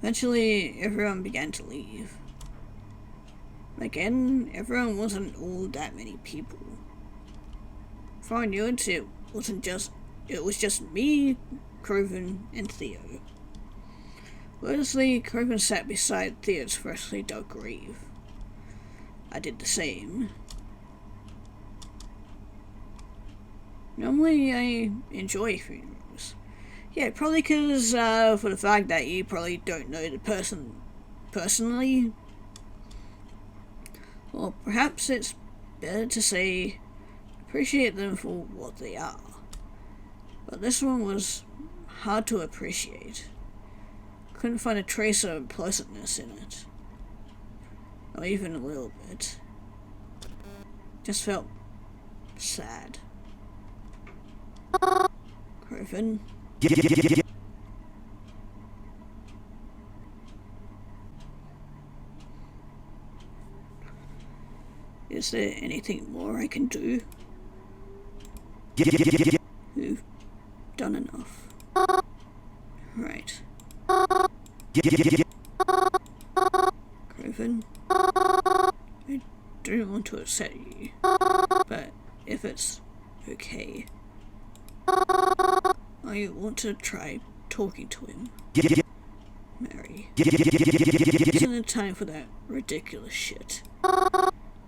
Eventually, everyone began to leave. Again, everyone wasn't all that many people. Before I knew it, it was just me, Kroven, and Theo. Wordlessly, Kroven sat beside Theo's freshly dug grave. I did the same. Normally, I enjoy funerals. Yeah, probably because, for the fact that you probably don't know the person personally. Or perhaps it's better to say, appreciate them for what they are. But this one was hard to appreciate. Couldn't find a trace of pleasantness in it. Not even a little bit. Just felt sad. Kroven. Is there anything more I can do? You've done enough. Right. Kroven, I don't want to upset you, but if it's okay, I want to try talking to him. Mary, isn't it time for that ridiculous shit?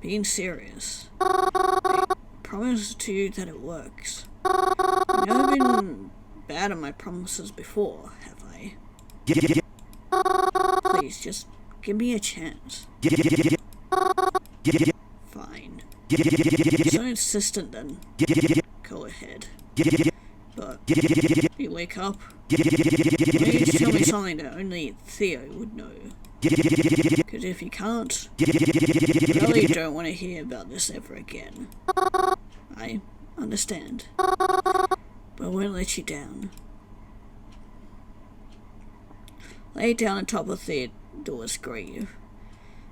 Being serious. I promise to you that it works. I've never been bad on my promises before, have I? Please, just give me a chance. Fine. If you're so insistent, then go ahead. But if you wake up, please tell me something that only Theo would know. Because if you can't, I really don't want to hear about this ever again. I understand. But I won't let you down. Lay down on top of Theodore's grave.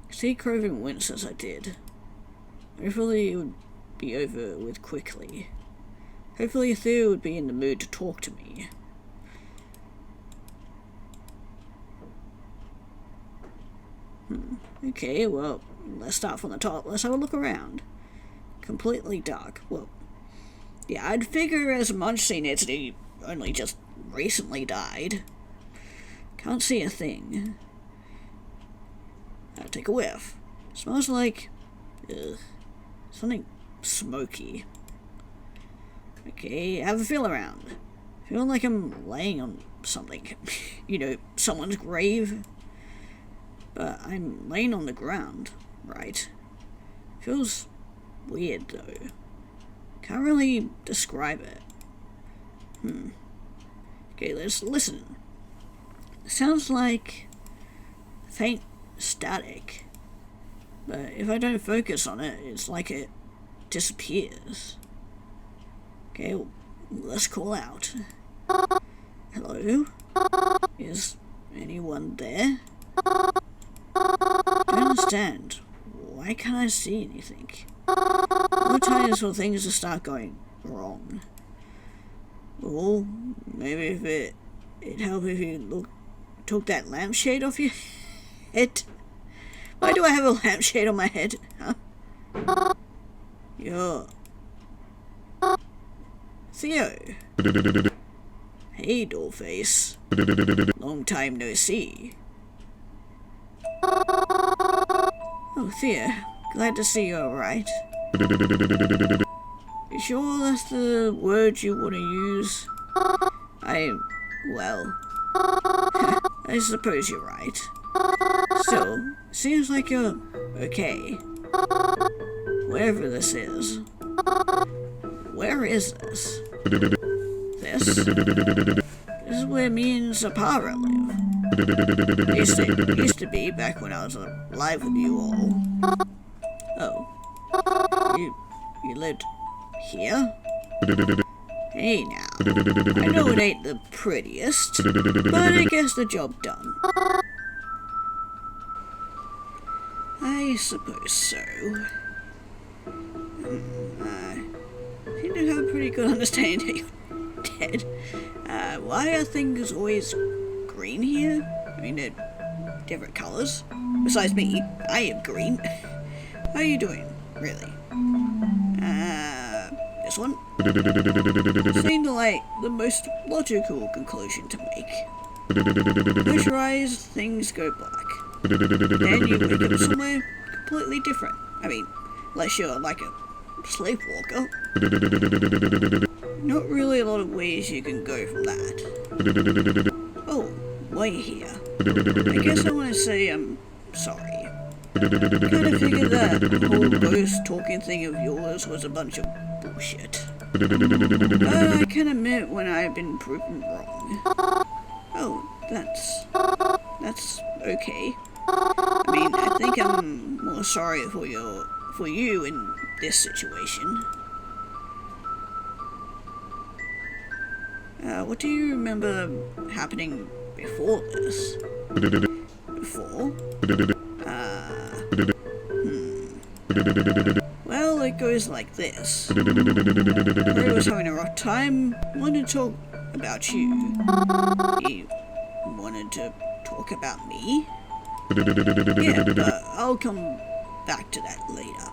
See Kroven wince as I did. Hopefully it would be over with quickly. Hopefully Theo would be in the mood to talk to me. Okay, well, let's start from the top. Let's have a look around. Completely dark. Well, yeah, I'd figure as much seeing it's only just recently died. Can't see a thing. I'll take a whiff. Smells like something smoky. Okay, have a feel around. Feel like I'm laying on something. You know, someone's grave. But I'm laying on the ground, right? Feels weird though. Can't really describe it. Okay, let's listen. It sounds like faint static. But if I don't focus on it, it's like it disappears. Okay, well, let's call out. Hello? Is anyone there? I don't understand. Why can't I see anything? No times for things to start going wrong. Well, maybe if it'd help if you took that lampshade off your head. Why do I have a lampshade on my head? Huh? You're Theo. Hey, dollface. Long time no see. Oh, Theo. Glad to see you alright. You sure that's the word you want to use? Well, I suppose you're right. Still, seems like you're okay. Wherever this is. Where is this? This? This is where me and Zapara live. Used to be back when I was alive with you all. Oh. You lived here? Hey now. I know it ain't the prettiest, but I guess the job done. I suppose so. I seem to have a pretty good understanding that you're dead. Why are things always green here? I mean, it different colors. Besides me, I am green. How are you doing, really? This one? Seemed like the most logical conclusion to make. Close your eyes, things go black. Then you wake up somewhere completely different. I mean, unless you're like a sleepwalker. Not really a lot of ways you can go from that. Oh, while you're here, I guess I want to say I'm sorry. Kinda figured that whole ghost talking thing of yours was a bunch of bullshit. But I can admit when I've been proven wrong. Oh, that's okay. I mean, I think I'm more sorry for you in this situation. What do you remember happening before this? Before? Well, it goes like this. I was having a rough time, wanted to talk about you. He wanted to talk about me? Yeah, but I'll come back to that later.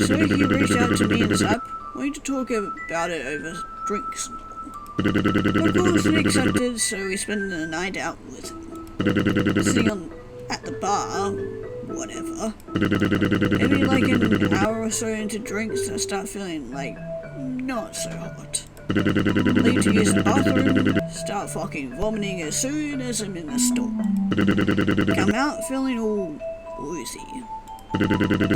So he reached out to me and Zap, wanting to talk about it over drinks and all. Of course we accepted, so we spent the night out with him. Sitting at the bar, whatever. Maybe like an hour or so into drinks, I start feeling like not so hot. Leave to use the bathroom, start fucking vomiting as soon as I'm in the store. Come out feeling all woozy.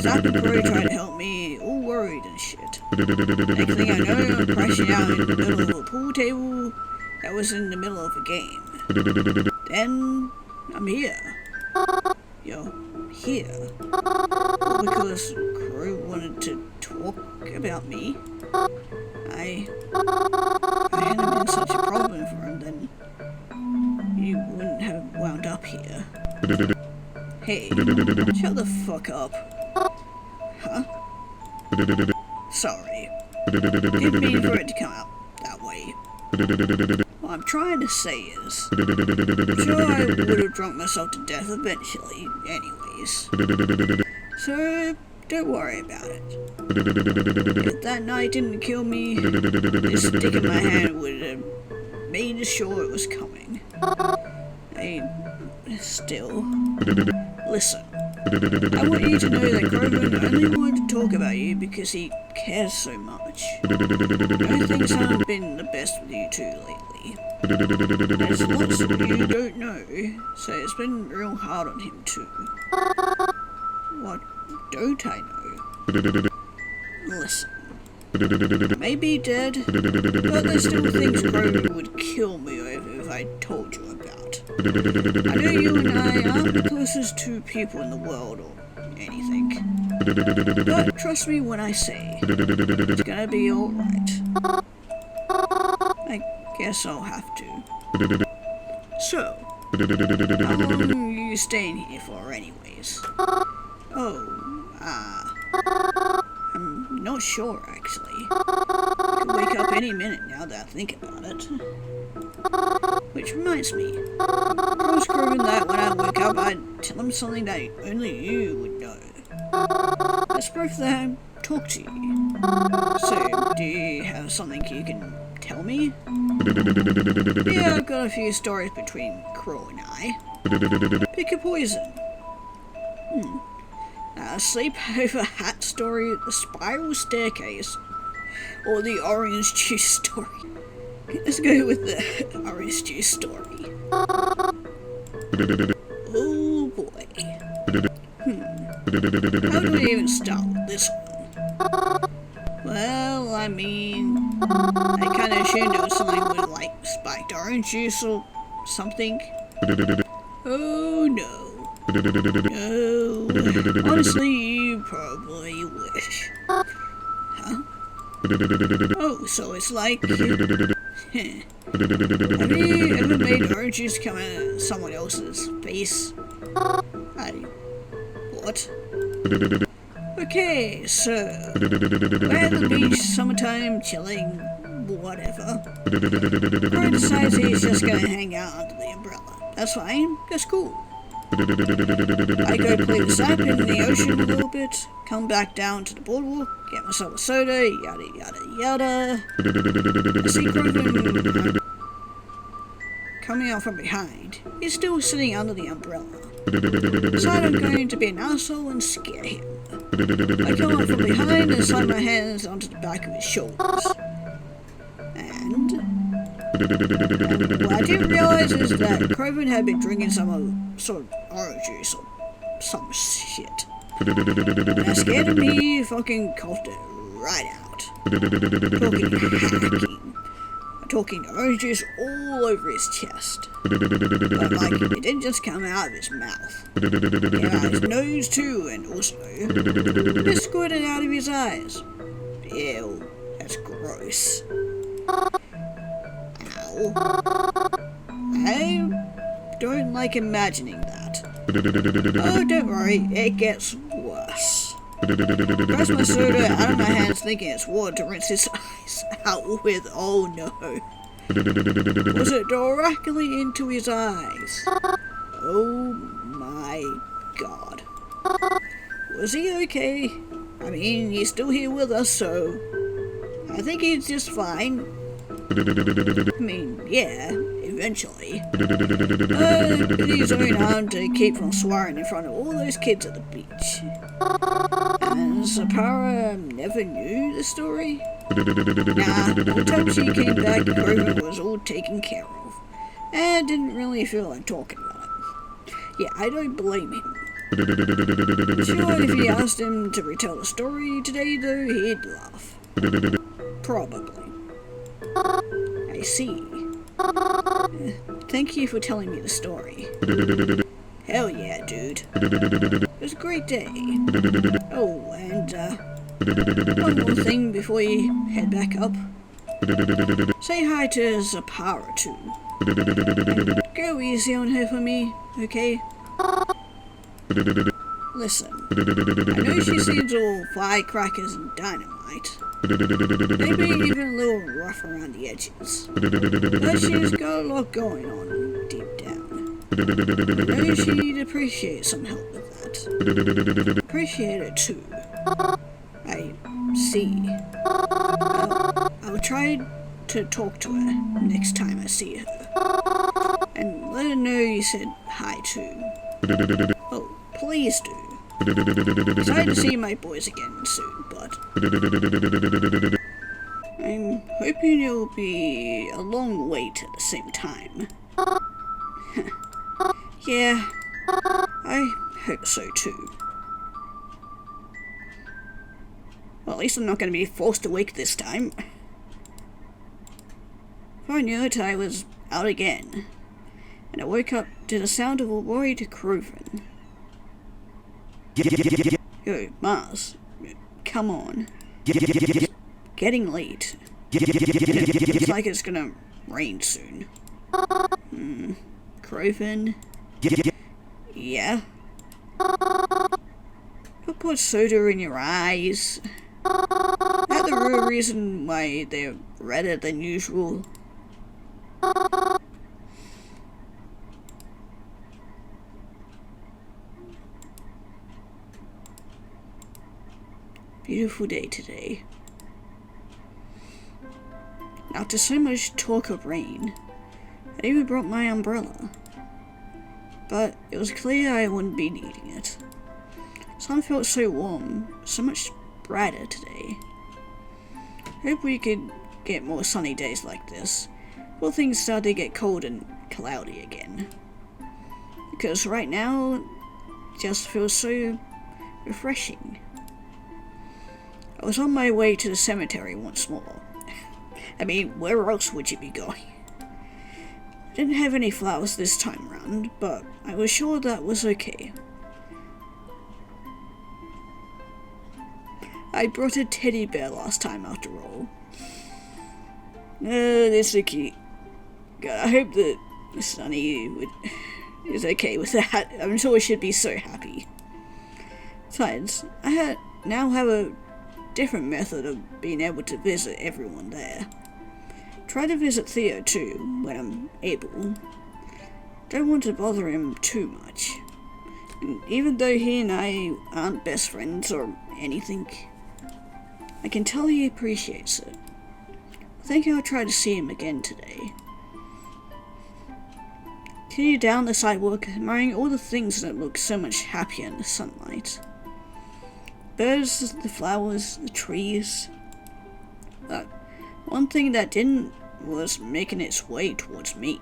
Zap and Crow tried to help me, all worried and shit. Next thing I know, I'm crashing out in the middle of a pool table that was in the middle of a game. Then, I'm here. You're here. All because Crow wanted to talk about me. I hadn't been such a problem for him, then you wouldn't have wound up here. Hey, shut the fuck up. Huh? Sorry. Didn't mean for it to come out that way. What I'm trying to say is, I'm sure I would have drunk myself to death eventually, anyways. So, don't worry about it. If that night didn't kill me, this stick in my hand would have made sure it was coming. Still, listen. I want you to know that Grogan only wanted to talk about you because he cares so much. I think things haven't been the best with you two lately. There's lots you don't know, so it's been real hard on him too. What don't I know? Listen. Maybe dead, but there's still things Grogan would kill me over if I told you about. I know you and I aren't the closest two people in the world or anything. But trust me when I say, it's gonna be alright. I guess I'll have to. So, how long are you staying here for anyways? I'm not sure actually. I could wake up any minute now that I think about it. Which reminds me, I was Grogan that when I wake up I'd tell him something that only you would know. Let's proof that I talk to you. So, do you have something you can tell me? Yeah, I've got a few stories between Crow and I. Pick a poison. Sleepover hat story, the spiral staircase, or the orange juice story. Let's go with the orange juice story. Oh boy. How do we even start with this one? Well, I mean, I kinda assumed it was something with like spiked orange juice or something. Oh no. No. Honestly, you probably wish. Huh? Oh, so it's like... Have you ever made orange juice come out of someone else's face? What? Okay, so... we're at the beach, summertime, chilling, whatever. Crow decides he's just gonna hang out under the umbrella. That's fine, that's cool. I go play with Zap in the ocean a little bit, come back down to the boardwalk, get myself a soda, yada yada yada. I see Groven coming out from behind. He's still sitting under the umbrella. Decide I'm going to be an asshole and scare him. I come up from behind and slide my hands onto the back of his shoulders. And what I didn't realize is that Groven had been drinking some sort of orange juice or some shit. And that scared me, fucking coughed it right out. Talking orange juice all over his chest. But like, it didn't just come out of his mouth. It came out of his nose too, and also it squirted out of his eyes. Ew, that's gross. Ow. I don't like imagining that. Oh, don't worry, it gets worse. Grabs my soda out of my hands thinking it's water to rinse his eyes out with. Oh no. Was it directly into his eyes? Oh my god. Was he okay? I mean, he's still here with us, so I think he's just fine. I mean, yeah, eventually. In his own harm to keep from swearing in front of all those kids at the beach. And Zapara never knew the story? Nah, all the time she came back, Groven was all taken care of. And didn't really feel like talking about it. Yeah, I don't blame him. Sure, if you asked him to retell the story today, though, he'd laugh. Probably. I see. Thank you for telling me the story. Hell yeah, dude. It was a great day. Oh, and, one more thing before you head back up. Say hi to Zapara, too. And go easy on her for me, okay? Listen, I know she seems all firecrackers and dynamite. Maybe even a little rough around the edges. But she's got a lot going on deep down. I know she'd appreciate some help with that. Appreciate it too. I see. I'll try to talk to her next time I see her. And let her know you said hi too. Oh, please do. Excited to see my boys again soon, but I'm hoping it'll be a long wait at the same time. Yeah, I hope so too. Well, at least I'm not going to be forced awake this time. Before I knew it, I was out again, and I woke up to the sound of a worried Groven. Yo, Mars, come on. It's getting late. It looks like it's gonna rain soon. Groven? Yeah? Who put soda in your eyes? Is that the real reason why they're redder than usual? Beautiful day today. After so much talk of rain, I even brought my umbrella. But it was clear I wouldn't be needing it. Sun felt so warm, so much brighter today. Hope we could get more sunny days like this, before things start to get cold and cloudy again. Because right now, it just feels so refreshing. I was on my way to the cemetery once more. I mean, where else would you be going? I didn't have any flowers this time round, but I was sure that was okay. I brought a teddy bear last time after all. That's so cute. God, I hope that Sunny is okay with that. I'm sure she'd be so happy. Besides, I now have a different method of being able to visit everyone there. Try to visit Theo too, when I'm able. Don't want to bother him too much. And even though he and I aren't best friends or anything, I can tell he appreciates it. I think I'll try to see him again today. Continue down the sidewalk, admiring all the things that look so much happier in the sunlight. Birds, the flowers, the trees. But one thing that didn't was making its way towards me.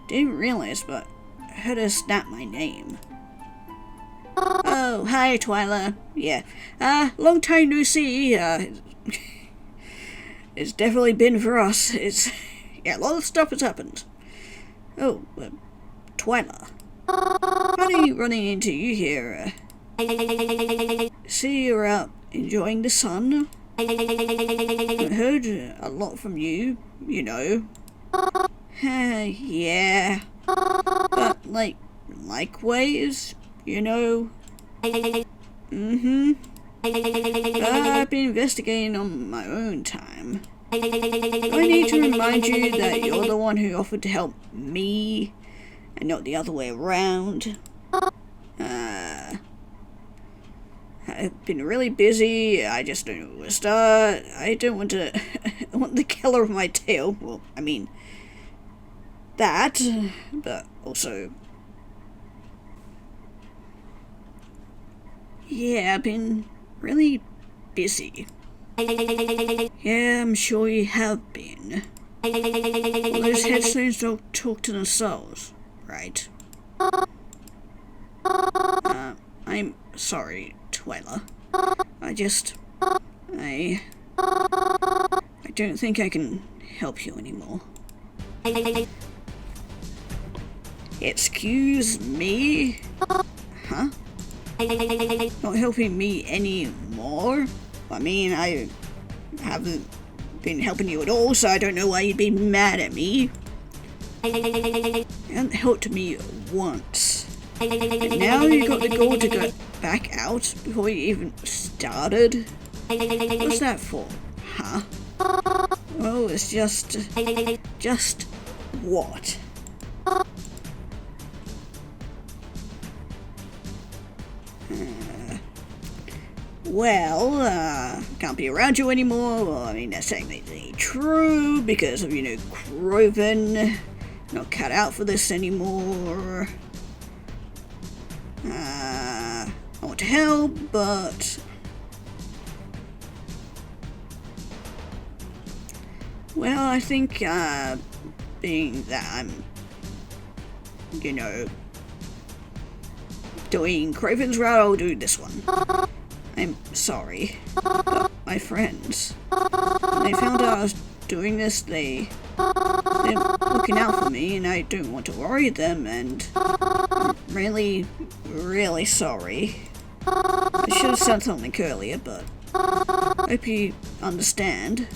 Didn't realize, but I heard her snap my name. Oh, hi, Twyla. Yeah. Long time no see. It's definitely been for us. Yeah, a lot of stuff has happened. Oh, Twyla. Funny running into you here. See you're out enjoying the sun. I heard a lot from you, you know. Yeah. But, likewise, you know. I've been investigating on my own time. I need to remind you that you're the one who offered to help me, and not the other way around. I've been really busy, I just don't know where to start. I don't want to... I want the color of my tail. Well, I mean... that, but also... yeah, I've been really busy. Yeah, I'm sure you have been. Well, those headstones don't talk to themselves, right? I'm sorry, Twyla. I don't think I can help you anymore. Excuse me? Huh? Not helping me anymore? I mean, I haven't been helping you at all, so I don't know why you'd be mad at me. You haven't helped me once. And now you got the goal to go back out before you even started? What's that for, huh? Oh, it's just what? Well, can't be around you anymore. Well, I mean, that's technically true because of, Kroven. Not cut out for this anymore. I want to help, but... well, I think, being that I'm, doing Kroven's route, I'll do this one. I'm sorry, but my friends, when they found out I was doing this, they're looking out for me, and I don't want to worry them, and I'm really, really sorry. I should have said something earlier, but I hope you understand.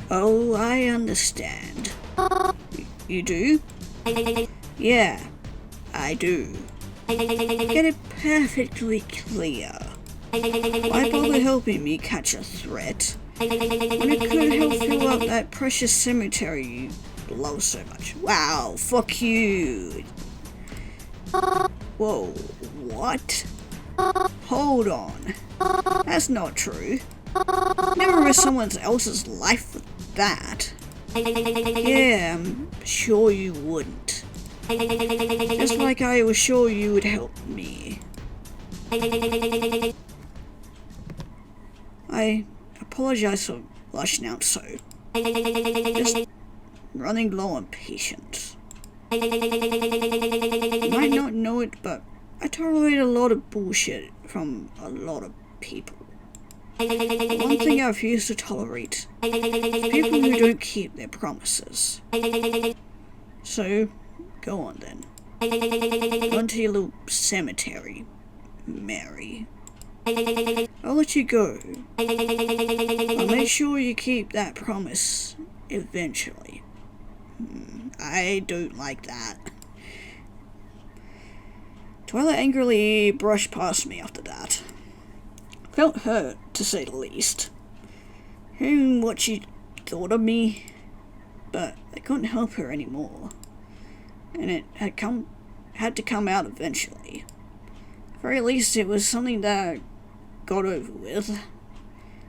Oh, I understand. You do? Yeah, I do. Get it perfectly clear. Why bother helping me catch a threat when it could help fill up that precious cemetery you love so much? Wow, fuck you. Whoa, what? Hold on. That's not true. Never risk someone else's life for that. Yeah, I'm sure you wouldn't. Just like I was sure you would help me. I apologize for lashing out so. Just running low on patience. You might not know it, but I tolerate a lot of bullshit from a lot of people. One thing I refuse to tolerate is people who don't keep their promises. So, go on then. Go on to your little cemetery, Mary. I'll let you go. I'll make sure you keep that promise eventually. I don't like that. Twyla angrily brushed past me after that. Felt hurt, to say the least. Hearing what she thought of me, but I couldn't help her anymore. And it had come had to come out eventually. At the very least, it was something that I got over with.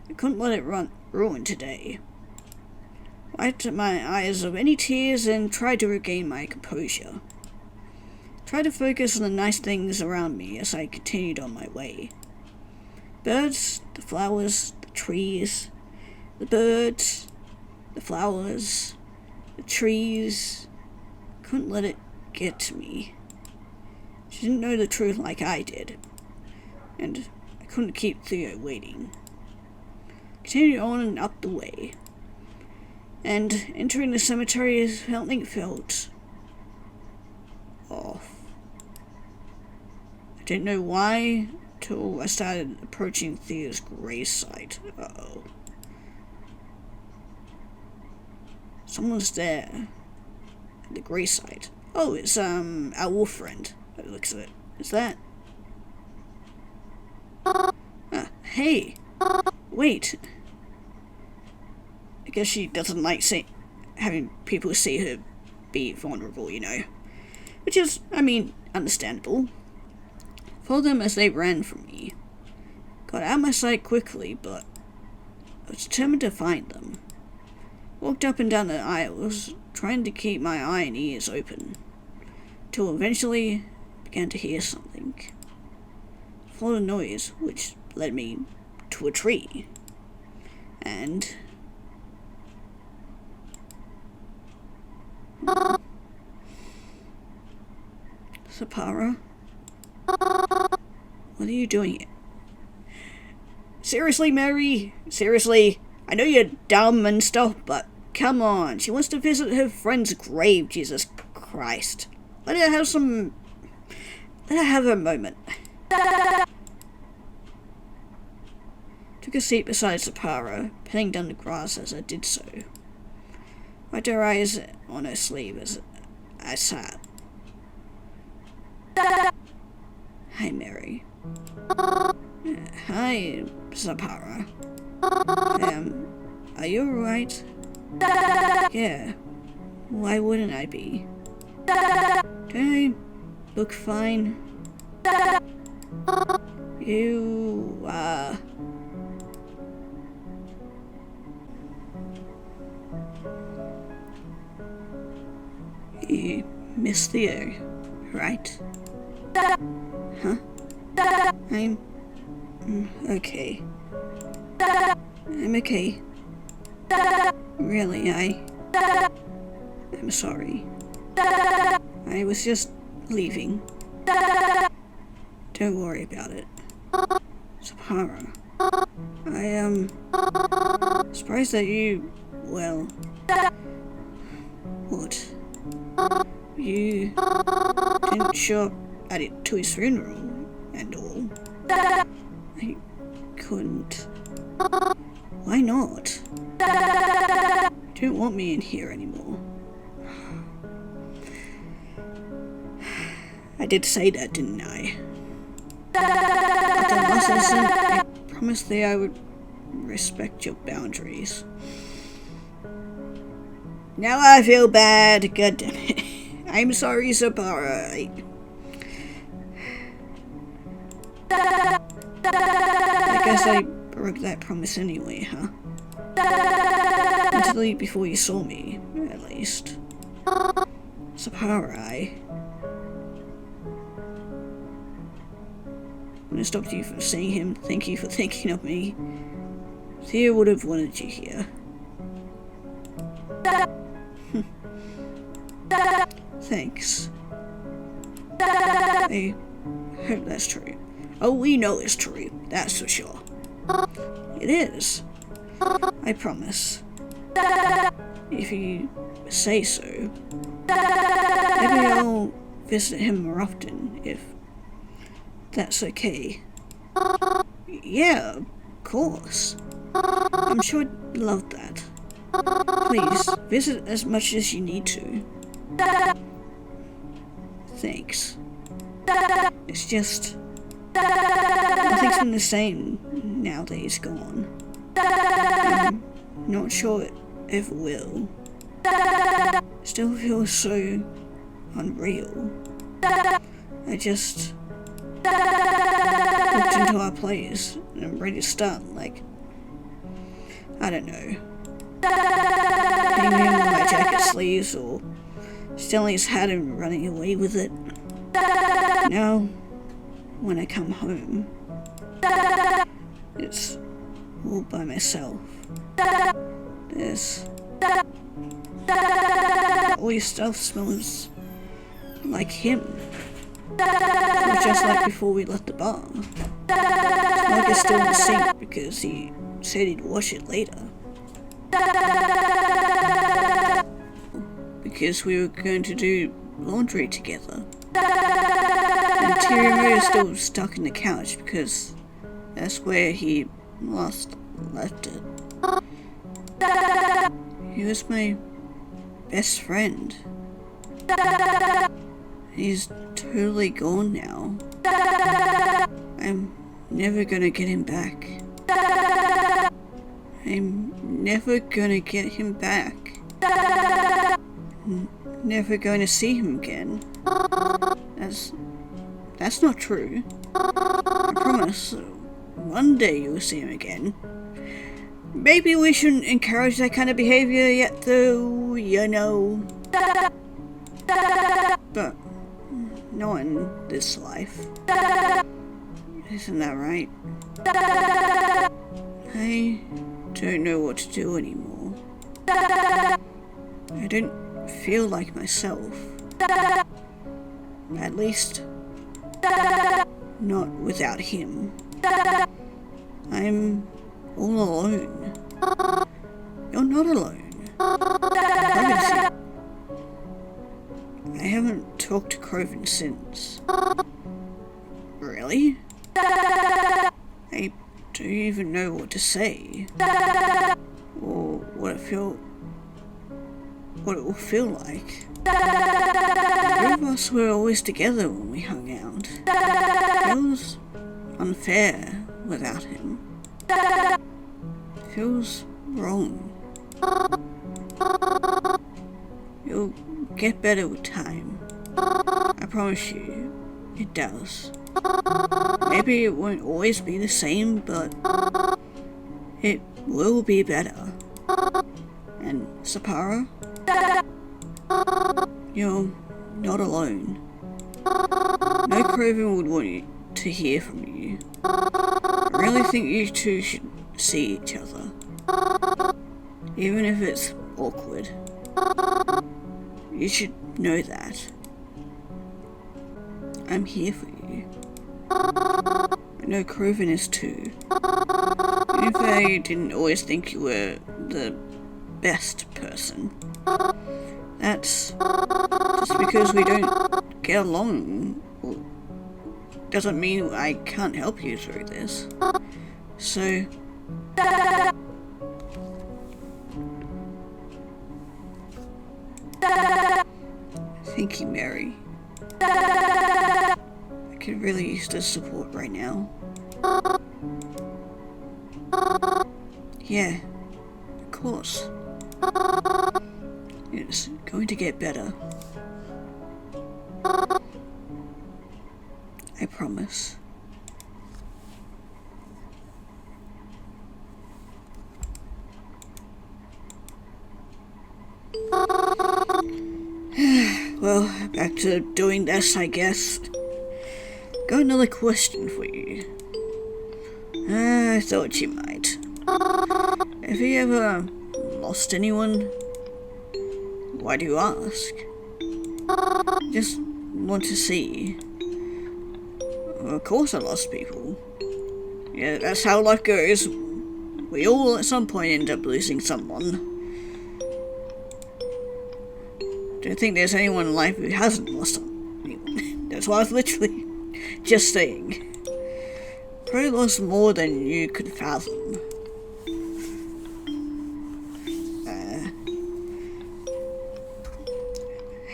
I couldn't let it ruin today. I wiped my eyes of any tears and tried to regain my composure. Tried to focus on the nice things around me as I continued on my way. Birds, the flowers, the trees, the birds, the flowers, the trees. Couldn't let it get to me. She didn't know the truth like I did, and I couldn't keep Theo waiting. Continued on and up the way, and entering the cemetery, something felt off. I didn't know why till I started approaching Theo's gravesite. Uh-oh. Someone's there at the gravesite. Oh, it's our wolf friend. By the looks of it. Is that? Hey! Wait! I guess she doesn't like having people see her be vulnerable, you know. Which is, I mean, understandable. Followed them as they ran from me. Got out of my sight quickly, but I was determined to find them. Walked up and down the aisles, trying to keep my eye and ears open, till eventually began to hear something. Followed a noise, which led me to a tree. And Sapara? What are you doing here? Seriously, Mary? Seriously? I know you're dumb and stuff, but come on. She wants to visit her friend's grave, Jesus Christ. Let her have a moment. Took a seat beside Sapara, pinning down the grass as I did so. Wiped her eyes on her sleeve as I sat. Hi, Mary. Hi, Sapara. Are you alright? Yeah. Why wouldn't I be? Don't I look fine? You, You miss Theo, right? Huh? I'm okay. I'm okay. Really, I'm sorry. I was just leaving. Don't worry about it. Sapara, I am surprised that you, well, what? You didn't show up at it to his funeral and all. I couldn't. Why not? You don't want me in here anymore. I did say that, didn't I? At the last instant, I promised that I would respect your boundaries. Now I feel bad. God damn it. I'm sorry, Sapara. I guess I broke that promise anyway, huh? Mentally before you saw me, at least. Sapara, when I stopped you from seeing him, thank you for thinking of me. Theo would have wanted you here. Thanks. I hope that's true. Oh, we know it's true, that's for sure. It is. I promise. If you say so. Maybe I'll visit him more often, if that's okay. Yeah, of course. I'm sure I'd love that. Please, visit as much as you need to. Thanks. It's just... nothing's been the same now that he's gone. I'm not sure it ever will. Still feels so unreal. I just walked into our place and I'm ready to start, like, I don't know, hanging him on my jacket sleeves or stealing his hat and running away with it. Now, when I come home, it's all by myself. There's all your stuff smells like him. Or just like before we left the bar. It's like it's still in the sink because he said he'd wash it later. Because we were going to do laundry together. And Tyrion is still stuck in the couch because that's where he last left it. He was my best friend. He's totally gone now. I'm never gonna get him back. I'm never gonna get him back. Never going to see him again. That's not true. I promise. One day you'll see him again. Maybe we shouldn't encourage that kind of behavior yet, though, you know. But not in this life. Isn't that right? I don't know what to do anymore. I don't feel like myself. At least, not without him. I'm all alone. You're not alone. I haven't talked to Kroven since. Really? I don't even know what to say. Or what it will feel like. The three of us were always together when we hung out. It feels unfair without him. It feels wrong. It'll get better with time. I promise you, it does. Maybe it won't always be the same, but it will be better. And Sapara, you're not alone. No Kroven would want you to hear from you. I really think you two should see each other. Even if it's awkward. You should know that. I'm here for you. I know Kroven is too. Even if I didn't always think you were the best person. That's just because we don't get along. Doesn't mean I can't help you through this. So thank you, Mary. I could really use the support right now. Yeah, of course. It's going to get better. I promise. Well, back to doing this, I guess. Got another question for you. I thought you might. Have you ever lost anyone? Why do you ask? Just want to see. Well, of course I lost people. Yeah, that's how life goes. We all at some point end up losing someone. Don't think there's anyone in life who hasn't lost anyone. That's why I was literally just saying. Probably lost more than you could fathom.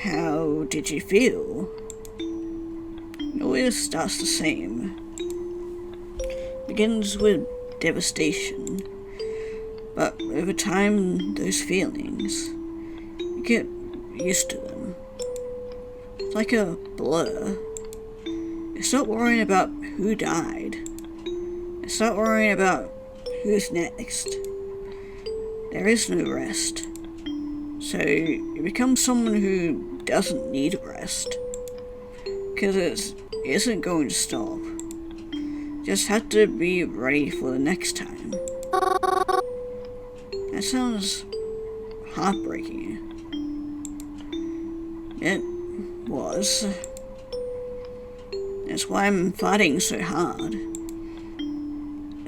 How did you feel? It always starts the same. Begins with devastation. But over time, those feelings, you get used to them. It's like a blur. I stop worrying about who died. I start worrying about who's next. There is no rest. So you become someone who doesn't need rest. Because it isn't going to stop. Just have to be ready for the next time. That sounds heartbreaking. It was. That's why I'm fighting so hard.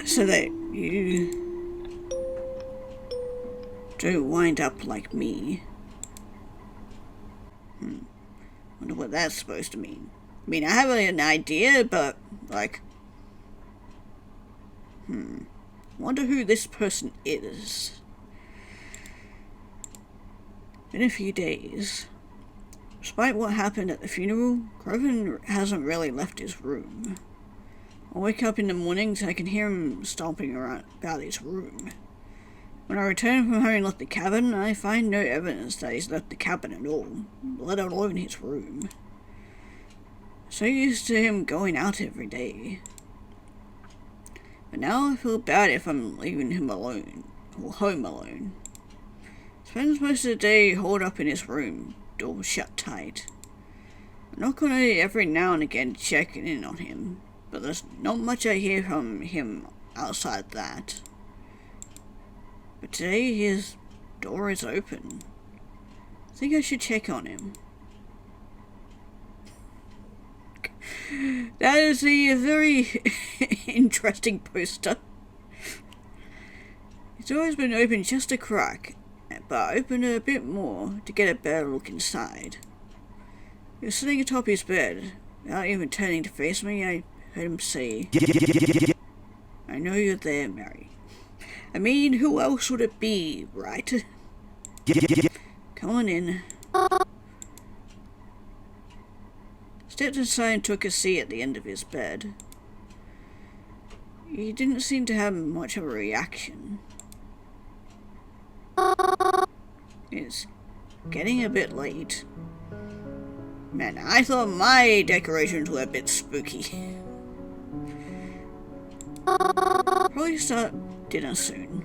So that you don't wind up like me. Wonder what that's supposed to mean. I mean, I have an idea, but, like... Wonder who this person is. Been a few days. Despite what happened at the funeral, Groven hasn't really left his room. I wake up in the mornings and I can hear him stomping around about his room. When I return from having left the cabin, I find no evidence that he's left the cabin at all, let alone his room. So used to him going out every day. But now I feel bad if I'm leaving him alone, or home alone. Spends most of the day holed up in his room, door shut tight. I knock on it every now and again checking in on him, but there's not much I hear from him outside that. But today his door is open. I think I should check on him. That is a very interesting poster. It's always been open just a crack, but I opened it a bit more to get a better look inside. He was sitting atop his bed. Without even turning to face me, I heard him say, "I know you're there, Mary. I mean, who else would it be, right? Come on in." Stepped inside and took a seat at the end of his bed. He didn't seem to have much of a reaction. It's getting a bit late. Man, I thought my decorations were a bit spooky. Probably start dinner soon.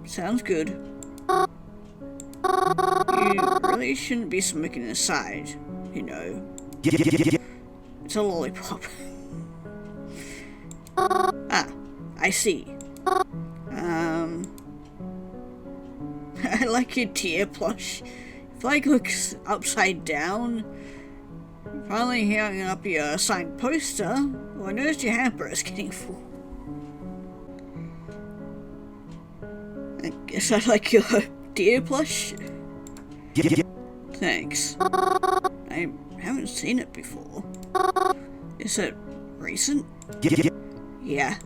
Sounds good. You really shouldn't be smoking inside, you know. It's a lollipop. Ah, I see. I like your tear plush. If I look upside down, finally hanging up your signed poster, well, I noticed your hamper is getting full. I guess I like your deer plush. Thanks. I haven't seen it before. Is it recent? Yeah.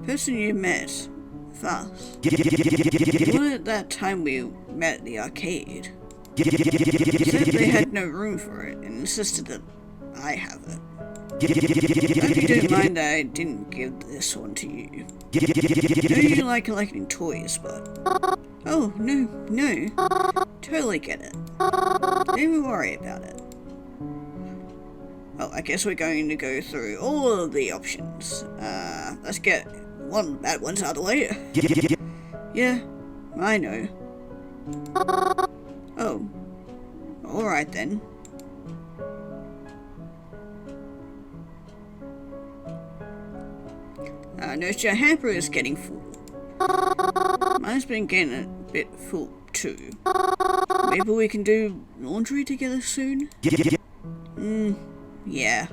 Person you met. Fast. The one at that time we met at the arcade. Said they had no room for it and insisted that I have it. I hope you don't mind that I didn't give this one to you. I know you like collecting toys, but... Oh, no. Totally get it. Don't even worry about it. Well, I guess we're going to go through all of the options. Let's get one bad ones out of the way. Yeah, I know. Oh. Alright then. Notice your hamper is getting full. Mine's been getting a bit full too. Maybe we can do laundry together soon? Yeah.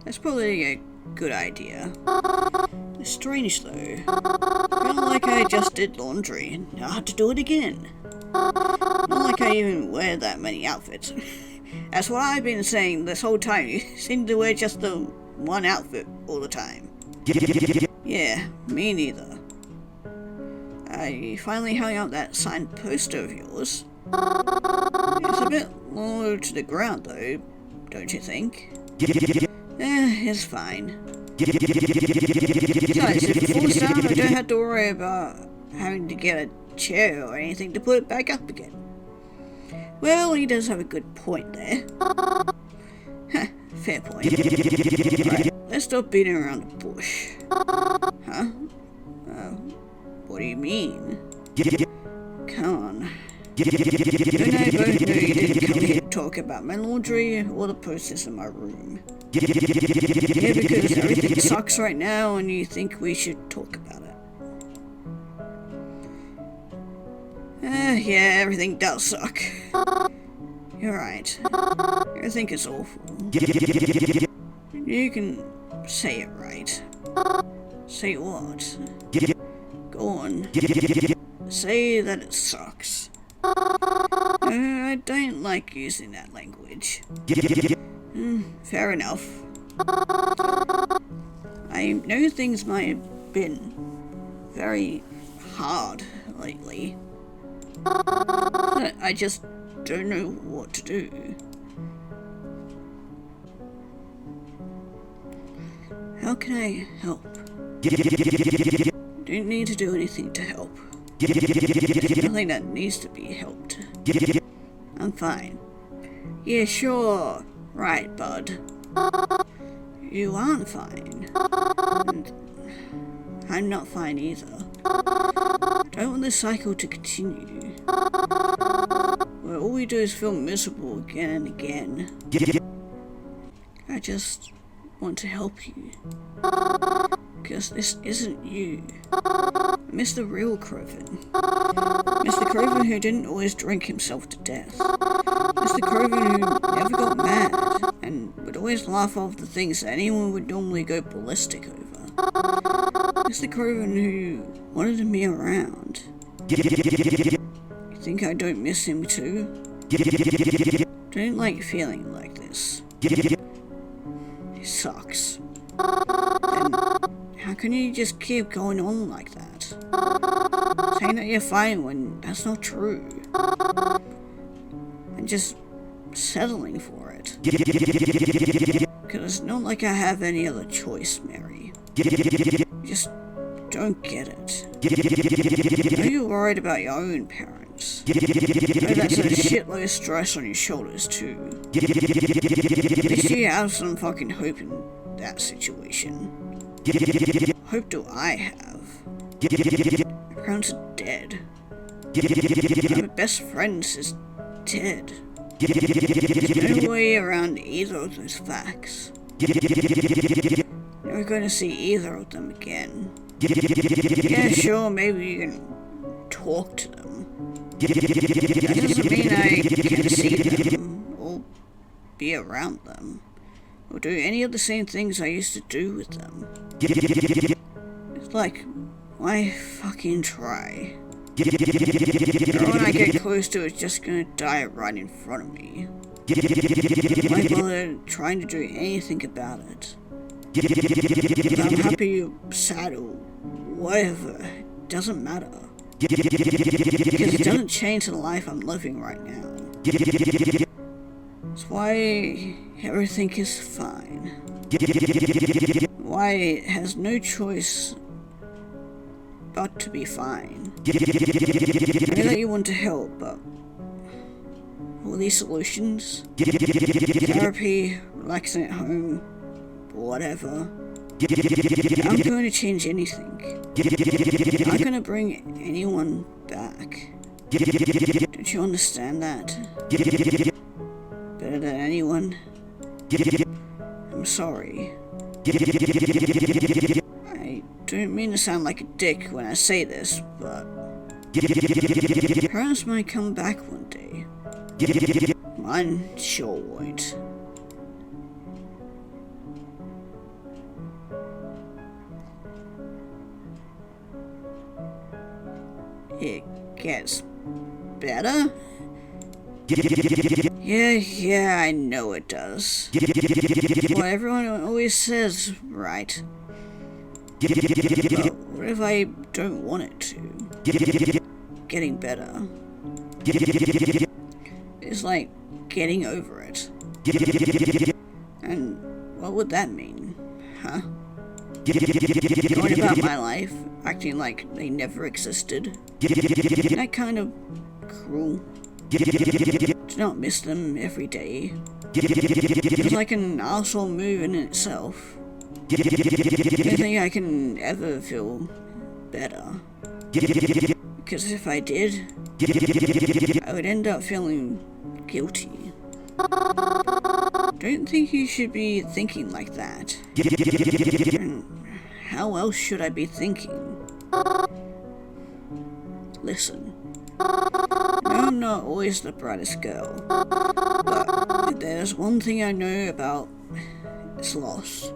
That's probably a good idea. It's strange though. I feel like I just did laundry and now I have to do it again. Not like I even wear that many outfits. That's what I've been saying this whole time. You seem to wear just the one outfit all the time. Yeah, me neither. I finally hung out that signed poster of yours. It's a bit low to the ground though, don't you think? It's fine. Besides, if it falls down, I don't have to worry about having to get a chair or anything to put it back up again. Well, he does have a good point there. Fair point. Right, let's stop beating around the bush. Huh? What do you mean? Come on. Don't I both know you didn't come here to talk about my laundry or the process in my room? Yeah, because everything sucks right now and you think we should talk about it. Yeah, everything does suck. You're right. Everything is awful. You can say it right. Say what? Go on. Say that it sucks. I don't like using that language. Fair enough. I know things might have been very hard lately. But I just don't know what to do. How can I help? Don't need to do anything to help. There's nothing that needs to be helped. I'm fine. Yeah, sure. Right, bud. You aren't fine. And I'm not fine either. I don't want this cycle to continue. Where all we do is feel miserable again and again. I just want to help you. Because this isn't you. I miss the real Kroven. I miss the Kroven who didn't always drink himself to death. I miss the Kroven who never got mad and would always laugh off the things that anyone would normally go ballistic over. I miss the Kroven who wanted me around. You think I don't miss him too? Don't like feeling like this. It sucks. And how can you just keep going on like that? Saying that you're fine when that's not true. And just settling for it. Because it's not like I have any other choice, Mary. Just don't get it. I know you're worried about your own parents. I know that's a shitload of stress on your shoulders too. At least you have some fucking hope in that situation. Hope do I have? My parents are dead. My best friend is dead. There's no way around either of those facts. Never going to see either of them again. Yeah, sure, maybe you can talk to them. That doesn't mean I can see them or be around them or do any of the same things I used to do with them. It's like, why fucking try? Everyone I get close to is just gonna die right in front of me. Why bother trying to do anything about it? If I'm happy or sad or whatever, it doesn't matter. Because it doesn't change the life I'm living right now. It's why everything is fine. Why it has no choice but to be fine. I know that you want to help, but all these solutions, therapy, relaxing at home, whatever, aren't going to change anything. Aren't going to bring anyone back. Don't you understand that? Better than anyone. I'm sorry. I don't mean to sound like a dick when I say this, but parents might come back one day. Mine sure won't. It gets better? Yeah, I know it does. What everyone always says, right? But what if I don't want it to? Getting better. It's like getting over it. And what would that mean? Huh? Going about my life, acting like they never existed. Isn't that kind of cruel? Do not miss them every day. It's like an arsehole move in itself. I don't think I can ever feel better. Because if I did, I would end up feeling guilty. Don't think you should be thinking like that. How else should I be thinking? Listen. I know I'm not always the brightest girl, but there's one thing I know about this loss.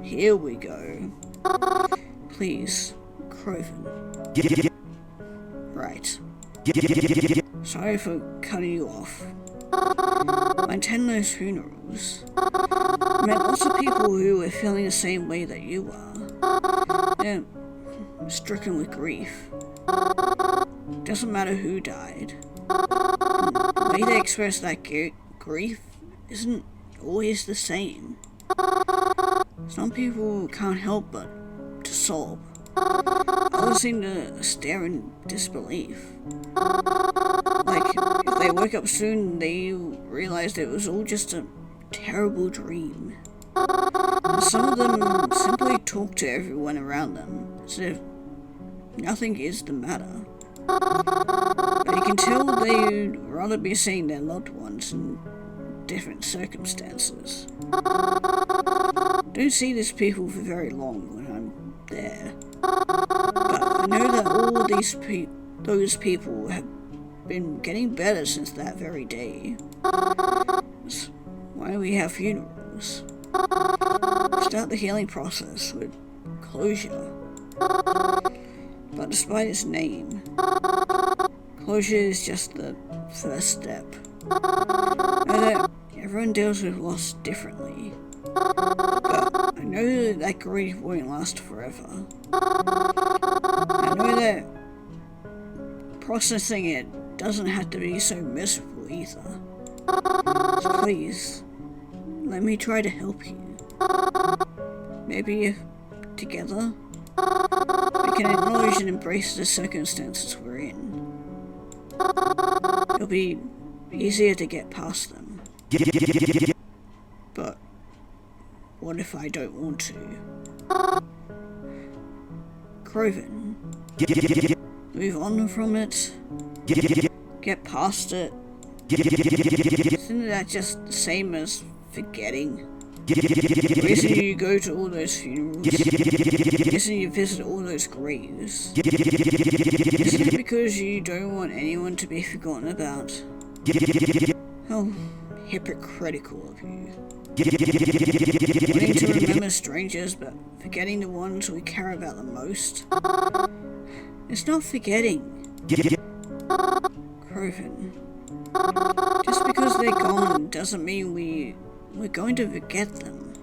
Here we go. Please, Kroven. Right. Sorry for cutting you off. I attend those funerals. I met lots of people who were feeling the same way that you are. They're stricken with grief. Doesn't matter who died. The way they express that grief isn't always the same. Some people can't help but to sob. Others seem to stare in disbelief. Like, if they woke up soon, they realized it was all just a terrible dream. And some of them simply talk to everyone around them, as if nothing is the matter. But you can tell they'd rather be seeing their loved ones in different circumstances. Don't see these people for very long when I'm there. But I know that all those people have been getting better since that very day. That's why we have funerals. Start the healing process with closure. But despite its name, closure is just the first step. I know that everyone deals with loss differently, but I know that grief won't last forever. I know that processing it doesn't have to be so miserable either. So please, let me try to help you. Maybe if together we can acknowledge and embrace the circumstances we're in, it'll be easier to get past them. But what if I don't want to? Kroven, move on from it, get past it. Isn't that just the same as forgetting? The reason you go to all those funerals, the reason you visit all those graves, isn't it because you don't want anyone to be forgotten about? How hypocritical of you. Wanting to remember strangers, but forgetting the ones we care about the most? It's not forgetting. Kroven. Just because they're gone doesn't mean we're going to forget them.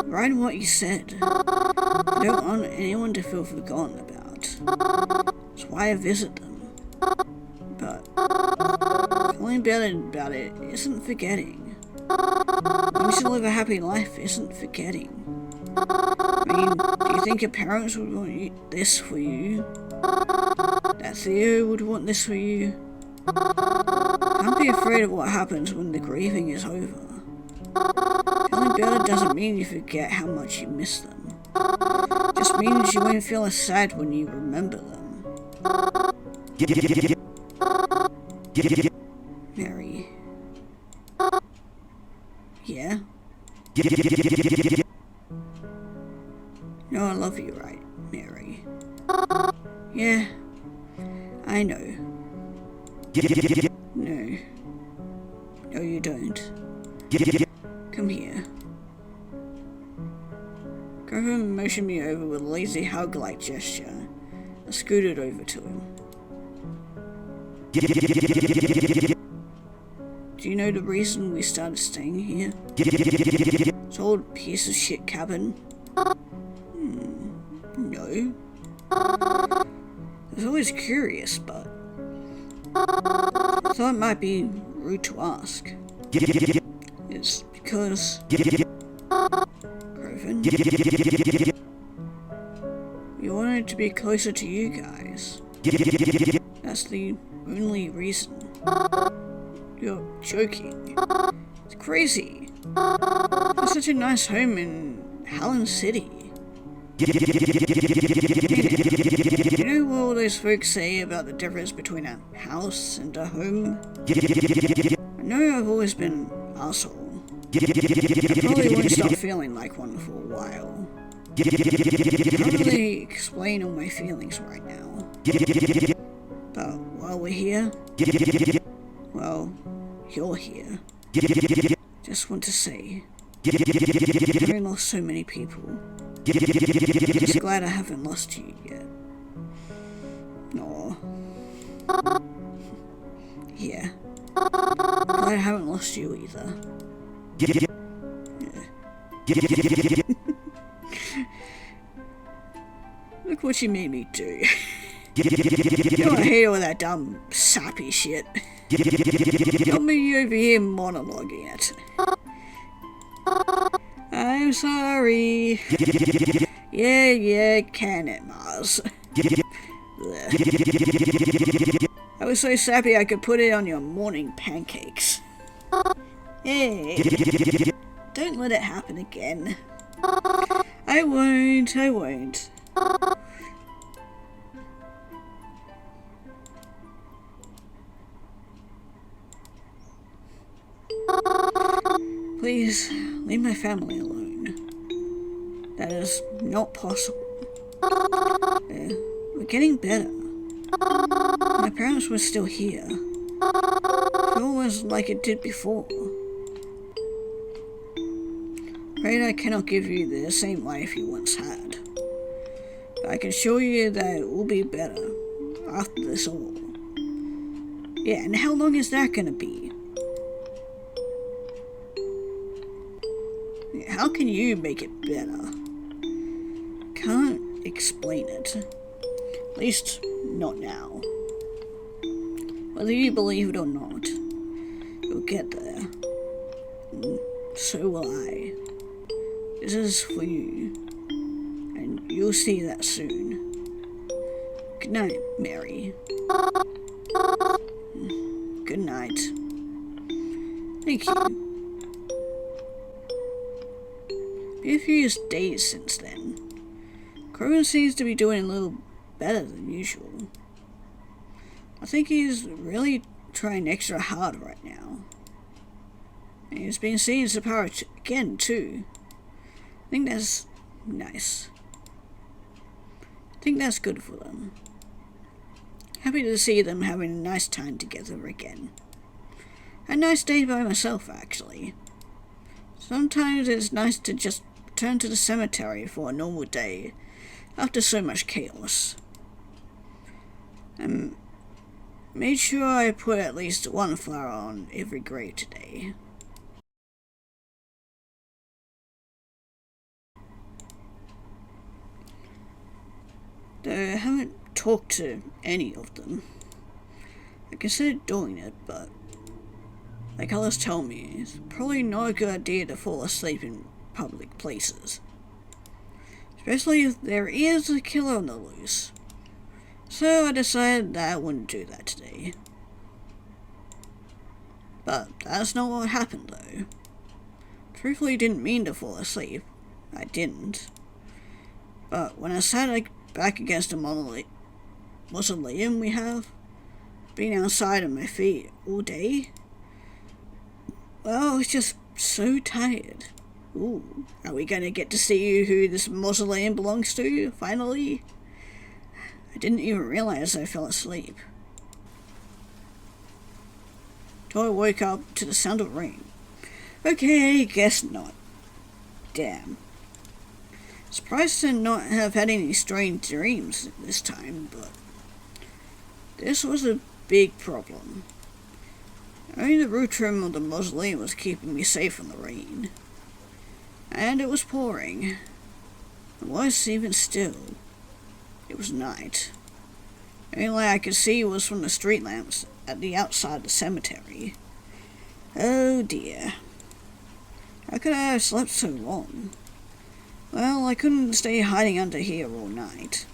Right in what you said. I don't want anyone to feel forgotten about. That's why I visit them. But feeling better about it isn't forgetting. Wanting to live a happy life isn't forgetting. I mean, do you think your parents would want this for you? That Theo would want this for you? Can't be afraid of what happens when the grieving is over. Feeling better doesn't mean you forget how much you miss them. It just means you won't feel as sad when you remember them. Mary. Yeah? No, I love you, right, Mary? Yeah, I know. No. No, you don't. Come here. Kroven motioned me over with a lazy hug-like gesture. I scooted over to him. Do you know the reason we started staying here? This old piece of shit cabin? No. I was always curious, but I thought it might be rude to ask. It's because Kroven, we wanted to be closer to you guys. That's the only reason. You're joking. It's crazy. It's such a nice home in Hallen City. You know what all those folks say about the difference between a house and a home? I know I've always been an asshole. I probably won't stop feeling like one for a while. I can't really explain all my feelings right now. But while we're here, well, you're here. Just want to say, I've lost so many people. Just glad I haven't lost you yet. Aw. Yeah. Glad I haven't lost you either. Yeah. Look what you made me do. You know, I hate all that dumb, sappy shit. Got me over here monologuing it. I'm sorry. Yeah, can it, Mars? I was so sappy I could put it on your morning pancakes. Hey, don't let it happen again. I won't. Please, leave my family alone. That is not possible. We're getting better. My parents were still here. It all was like it did before. Afraid I cannot give you the same life you once had. But I can assure you that it will be better after this all. Yeah, and how long is that gonna be? How can you make it better? Can't explain it. At least, not now. Whether you believe it or not, you'll get there. And so will I. This is for you. And you'll see that soon. Good night, Mary. Good night. Thank you. Been a few days since then. Crowan seems to be doing a little better than usual. I think he's really trying extra hard right now. And he's been seeing Sapara again too. I think that's nice. I think that's good for them. Happy to see them having a nice time together again. A nice day by myself, actually. Sometimes it's nice to just return to the cemetery for a normal day after so much chaos. And made sure I put at least one flower on every grave today. Though I haven't talked to any of them. I considered doing it, but like others tell me, it's probably not a good idea to fall asleep in public places. Especially if there is a killer on the loose. So I decided that I wouldn't do that today. But that's not what happened though. Truthfully, didn't mean to fall asleep. I didn't. But when I sat back against the mausoleum we have, been outside on my feet all day, well, I was just so tired. Ooh, are we gonna get to see who this mausoleum belongs to, finally? I didn't even realize I fell asleep. Till I woke up to the sound of rain. Okay, guess not. Damn. Surprised to not have had any strange dreams this time, but this was a big problem. Only the roof trim of the mausoleum was keeping me safe from the rain. And it was pouring. It was even still. It was night. The only light I could see was from the street lamps at the outside of the cemetery. Oh dear. How could I have slept so long? Well, I couldn't stay hiding under here all night.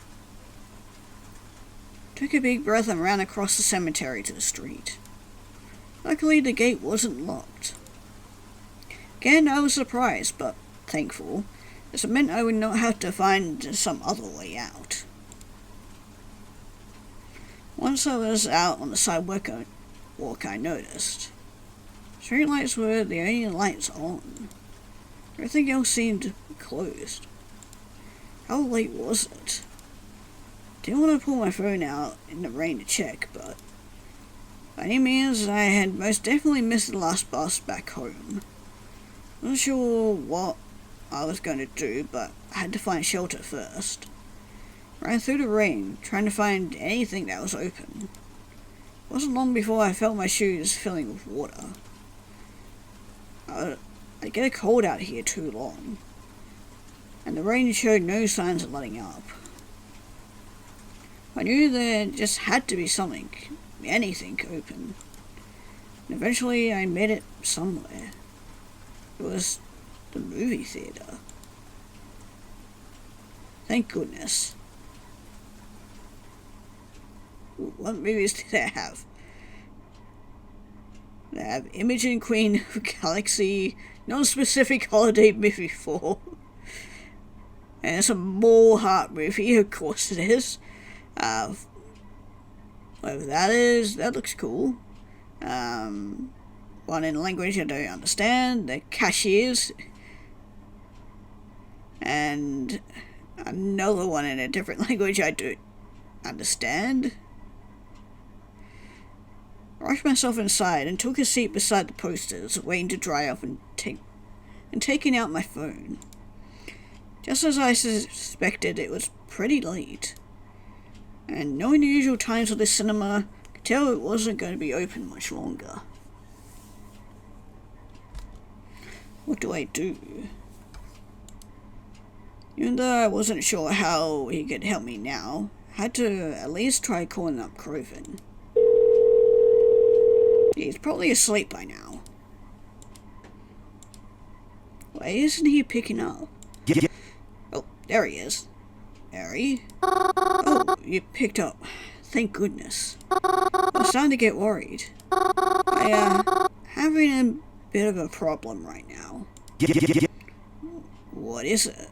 Took a big breath and ran across the cemetery to the street. Luckily, the gate wasn't locked. Again, I was surprised, but thankful, as it meant I would not have to find some other way out. Once I was out on the sidewalk, I noticed. Streetlights were the only lights on. Everything else seemed closed. How late was it? Didn't want to pull my phone out in the rain to check, but by any means I had most definitely missed the last bus back home. Wasn't sure what I was going to do, but I had to find shelter first. Ran through the rain, trying to find anything that was open. It wasn't long before I felt my shoes filling with water. I'd get a cold out here too long, and the rain showed no signs of letting up. I knew there just had to be something, anything open, and eventually I made it somewhere. It was the movie theater. Thank goodness. What movies do they have? They have Imogen Queen of Galaxy, non-specific holiday movie 4. And it's a More Heart movie, of course it is. Whatever that is, that looks cool. One in a language I don't understand, the Cashiers. And another one in a different language I don't understand. I rushed myself inside and took a seat beside the posters, waiting to dry up and taking out my phone. Just as I suspected, it was pretty late. And knowing the usual times of this cinema, I could tell it wasn't going to be open much longer. What do I do? Even though I wasn't sure how he could help me now, I had to at least try calling up Crovin. He's probably asleep by now. Why isn't he picking up? Oh, there he is. Harry? Oh, you picked up. Thank goodness. I was starting to get worried. Having a bit of a problem right now. What is it?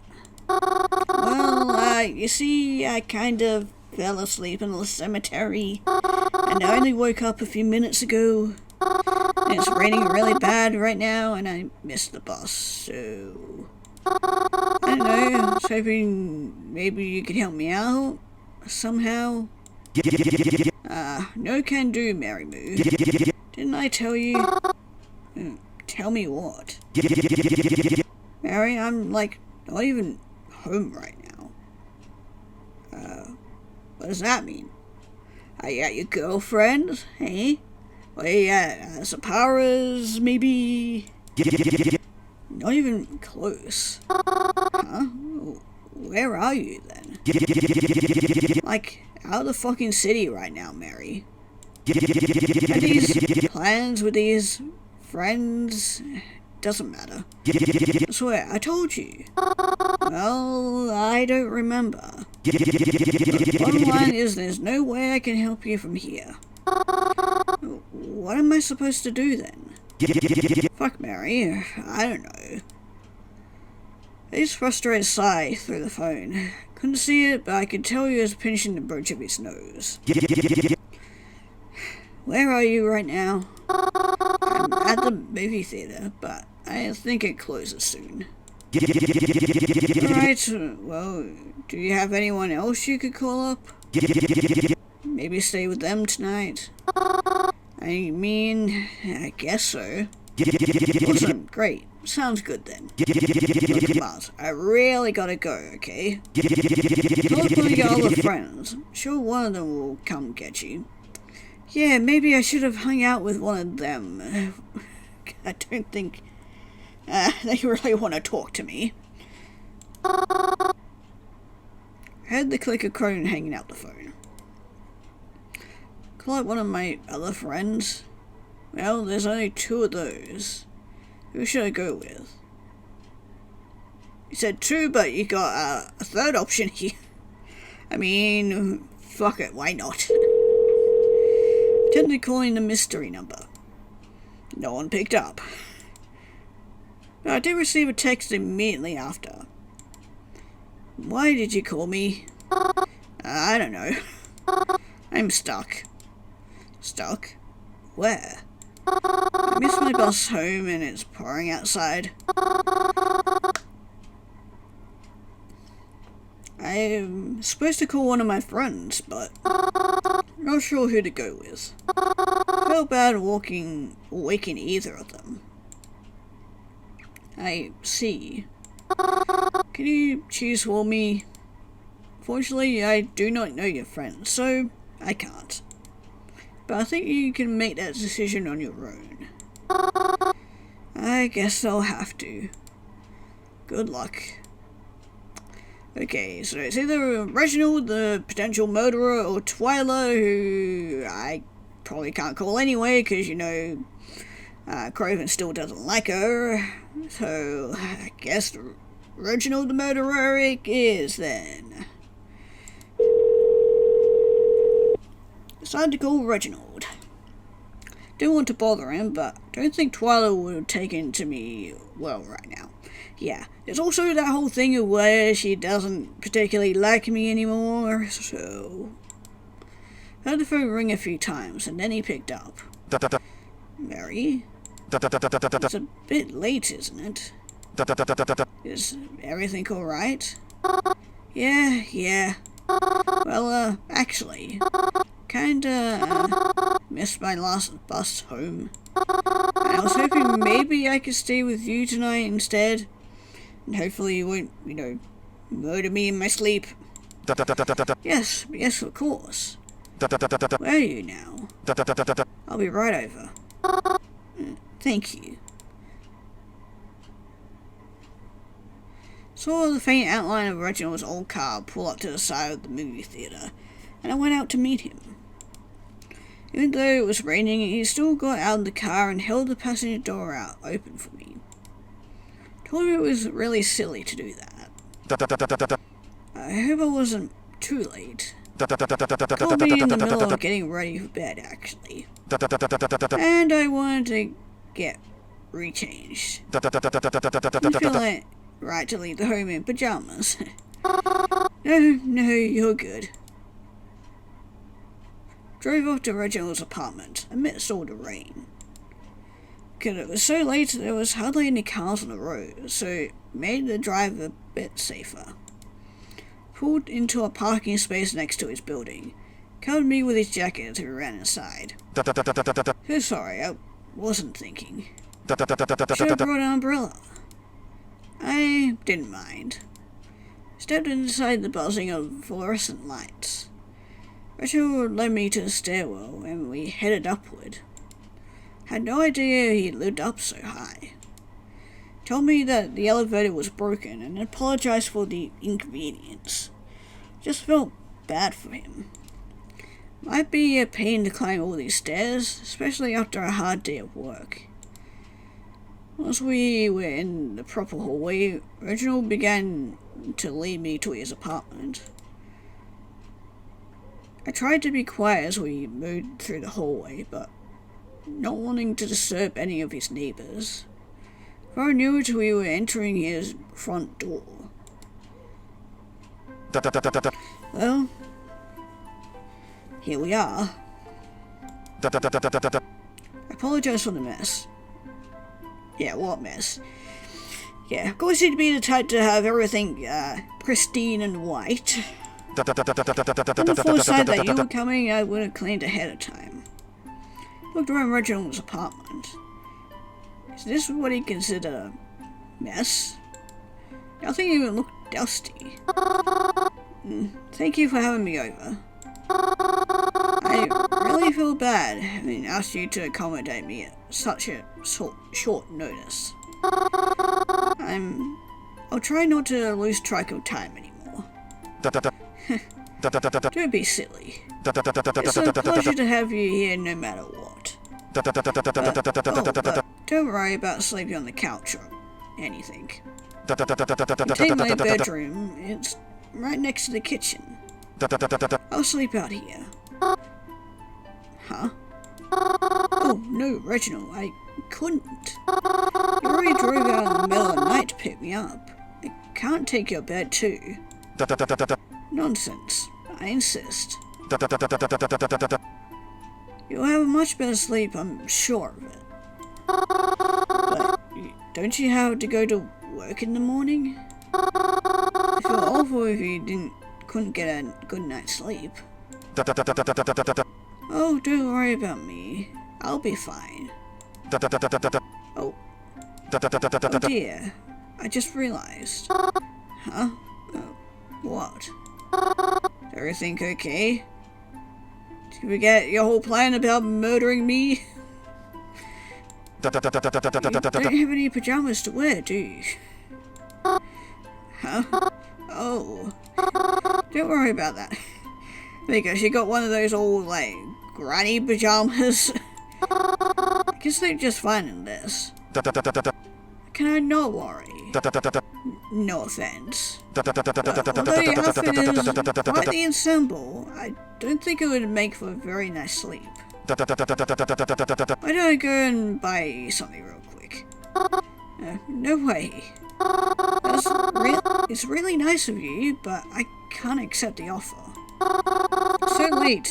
Well, you see, I kind of fell asleep in the cemetery, and I only woke up a few minutes ago. And it's raining really bad right now, and I missed the bus, so I don't know, I was hoping maybe you could help me out somehow. No can do, Mary Moo. Didn't I tell you? Tell me what? Mary, I'm like not even home right now. What does that mean? Are you at your girlfriend, eh? Are you at Zapara's, maybe? Not even close. Huh? Where are you then? Like, out of the fucking city right now, Mary. Had these plans with these friends? Doesn't matter. I swear, I told you. Well, I don't remember. The bottom line is there's no way I can help you from here. What am I supposed to do then? Fuck, Mary, I don't know. A frustrated sigh through the phone. Couldn't see it, but I could tell he was pinching the bridge of his nose. Where are you right now? I'm at the movie theater, but I think it closes soon. Alright, well, do you have anyone else you could call up? Maybe stay with them tonight? I mean, I guess so. Awesome, great. Sounds good then. Look, Mars, I really gotta go, okay? Talk with your other friends. I'm sure one of them will come get you. Yeah, maybe I should have hung out with one of them. I don't think they really want to talk to me. I heard the click of Crone hanging out the phone. Call out one of my other friends? Well, there's only two of those. Who should I go with? You said two, but you got a third option here. I mean, fuck it, why not? Attempted calling the mystery number. No one picked up. But I did receive a text immediately after. Why did you call me? I don't know. I'm stuck. Stuck? Where? I missed my bus home and it's pouring outside. I'm supposed to call one of my friends, but not sure who to go with. Felt bad waking either of them. I see. Can you choose for me? Fortunately, I do not know your friend, so I can't. But I think you can make that decision on your own. I guess I'll have to. Good luck. Okay, so it's either Reginald, the potential murderer, or Twyla, who I probably can't call anyway, because, you know, Craven still doesn't like her. So, I guess Reginald the murderer it is, then. Decided to call Reginald. Don't want to bother him, but don't think Twyla would take into me well right now. Yeah, there's also that whole thing of where she doesn't particularly like me anymore, so... Heard the phone ring a few times, and then he picked up. Mary? It's a bit late, isn't it? Is everything alright? Yeah. Well, actually, kinda missed my last bus home. And I was hoping maybe I could stay with you tonight instead. And hopefully you won't, you know, murder me in my sleep. Yes, of course. Where are you now? I'll be right over. Thank you. Saw the faint outline of Reginald's old car pull up to the side of the movie theatre, and I went out to meet him. Even though it was raining, he still got out of the car and held the passenger door out open for me. Told him it was really silly to do that. I hope I wasn't too late. Called me in the middle of getting ready for bed, actually. And I wanted to get rechanged. Didn't feel like right to leave the home in pajamas. No, you're good. Drove off to Reginald's apartment amidst all the rain. Because it was so late there was hardly any cars on the road, so it made the drive a bit safer. Pulled into a parking space next to his building, covered me with his jacket as we ran inside. So sorry, I wasn't thinking. Should have brought an umbrella. I didn't mind. Stepped inside the buzzing of fluorescent lights. Rachel led me to the stairwell and we headed upward. Had no idea he lived up so high. Told me that the elevator was broken and apologized for the inconvenience. Just felt bad for him. Might be a pain to climb all these stairs, especially after a hard day of work. Once we were in the proper hallway, Reginald began to lead me to his apartment. I tried to be quiet as we moved through the hallway, but not wanting to disturb any of his neighbors. For I knew it, we were entering his front door. Well, here we are. I apologize for the mess. Yeah, what mess? Yeah, of course he'd be the type to have everything pristine and white. On the foresight that you were coming, I would have cleaned ahead of time. Looked around Reginald's apartment. Is this what he considered a mess? Nothing even looked dusty. Thank you for having me over. I really feel bad having asked you to accommodate me at such a short notice. I'll try not to lose track of time anymore. Don't be silly. It's a pleasure to have you here no matter what. But don't worry about sleeping on the couch or anything. You take my bedroom, it's right next to the kitchen. I'll sleep out here. Huh? Oh, no, Reginald, I couldn't. You already drove out in the middle of the night to pick me up. I can't take your bed too. Nonsense. I insist. You'll have a much better sleep, I'm sure of it. But don't you have to go to work in the morning? I feel awful if you couldn't get a good night's sleep. Oh, don't worry about me. I'll be fine. Oh. Oh dear. I just realized. Huh? What? Everything okay? Did you forget your whole plan about murdering me? You don't have any pajamas to wear, do you? Huh? Oh. Don't worry about that. Because you got one of those old, like, granny pajamas. I guess they're just fine in this. Can I not worry? No offense. Although your outfit is quite the ensemble, I don't think it would make for a very nice sleep. Why don't I go and buy something real quick? No way. It's really nice of you, but I can't accept the offer. It's so late.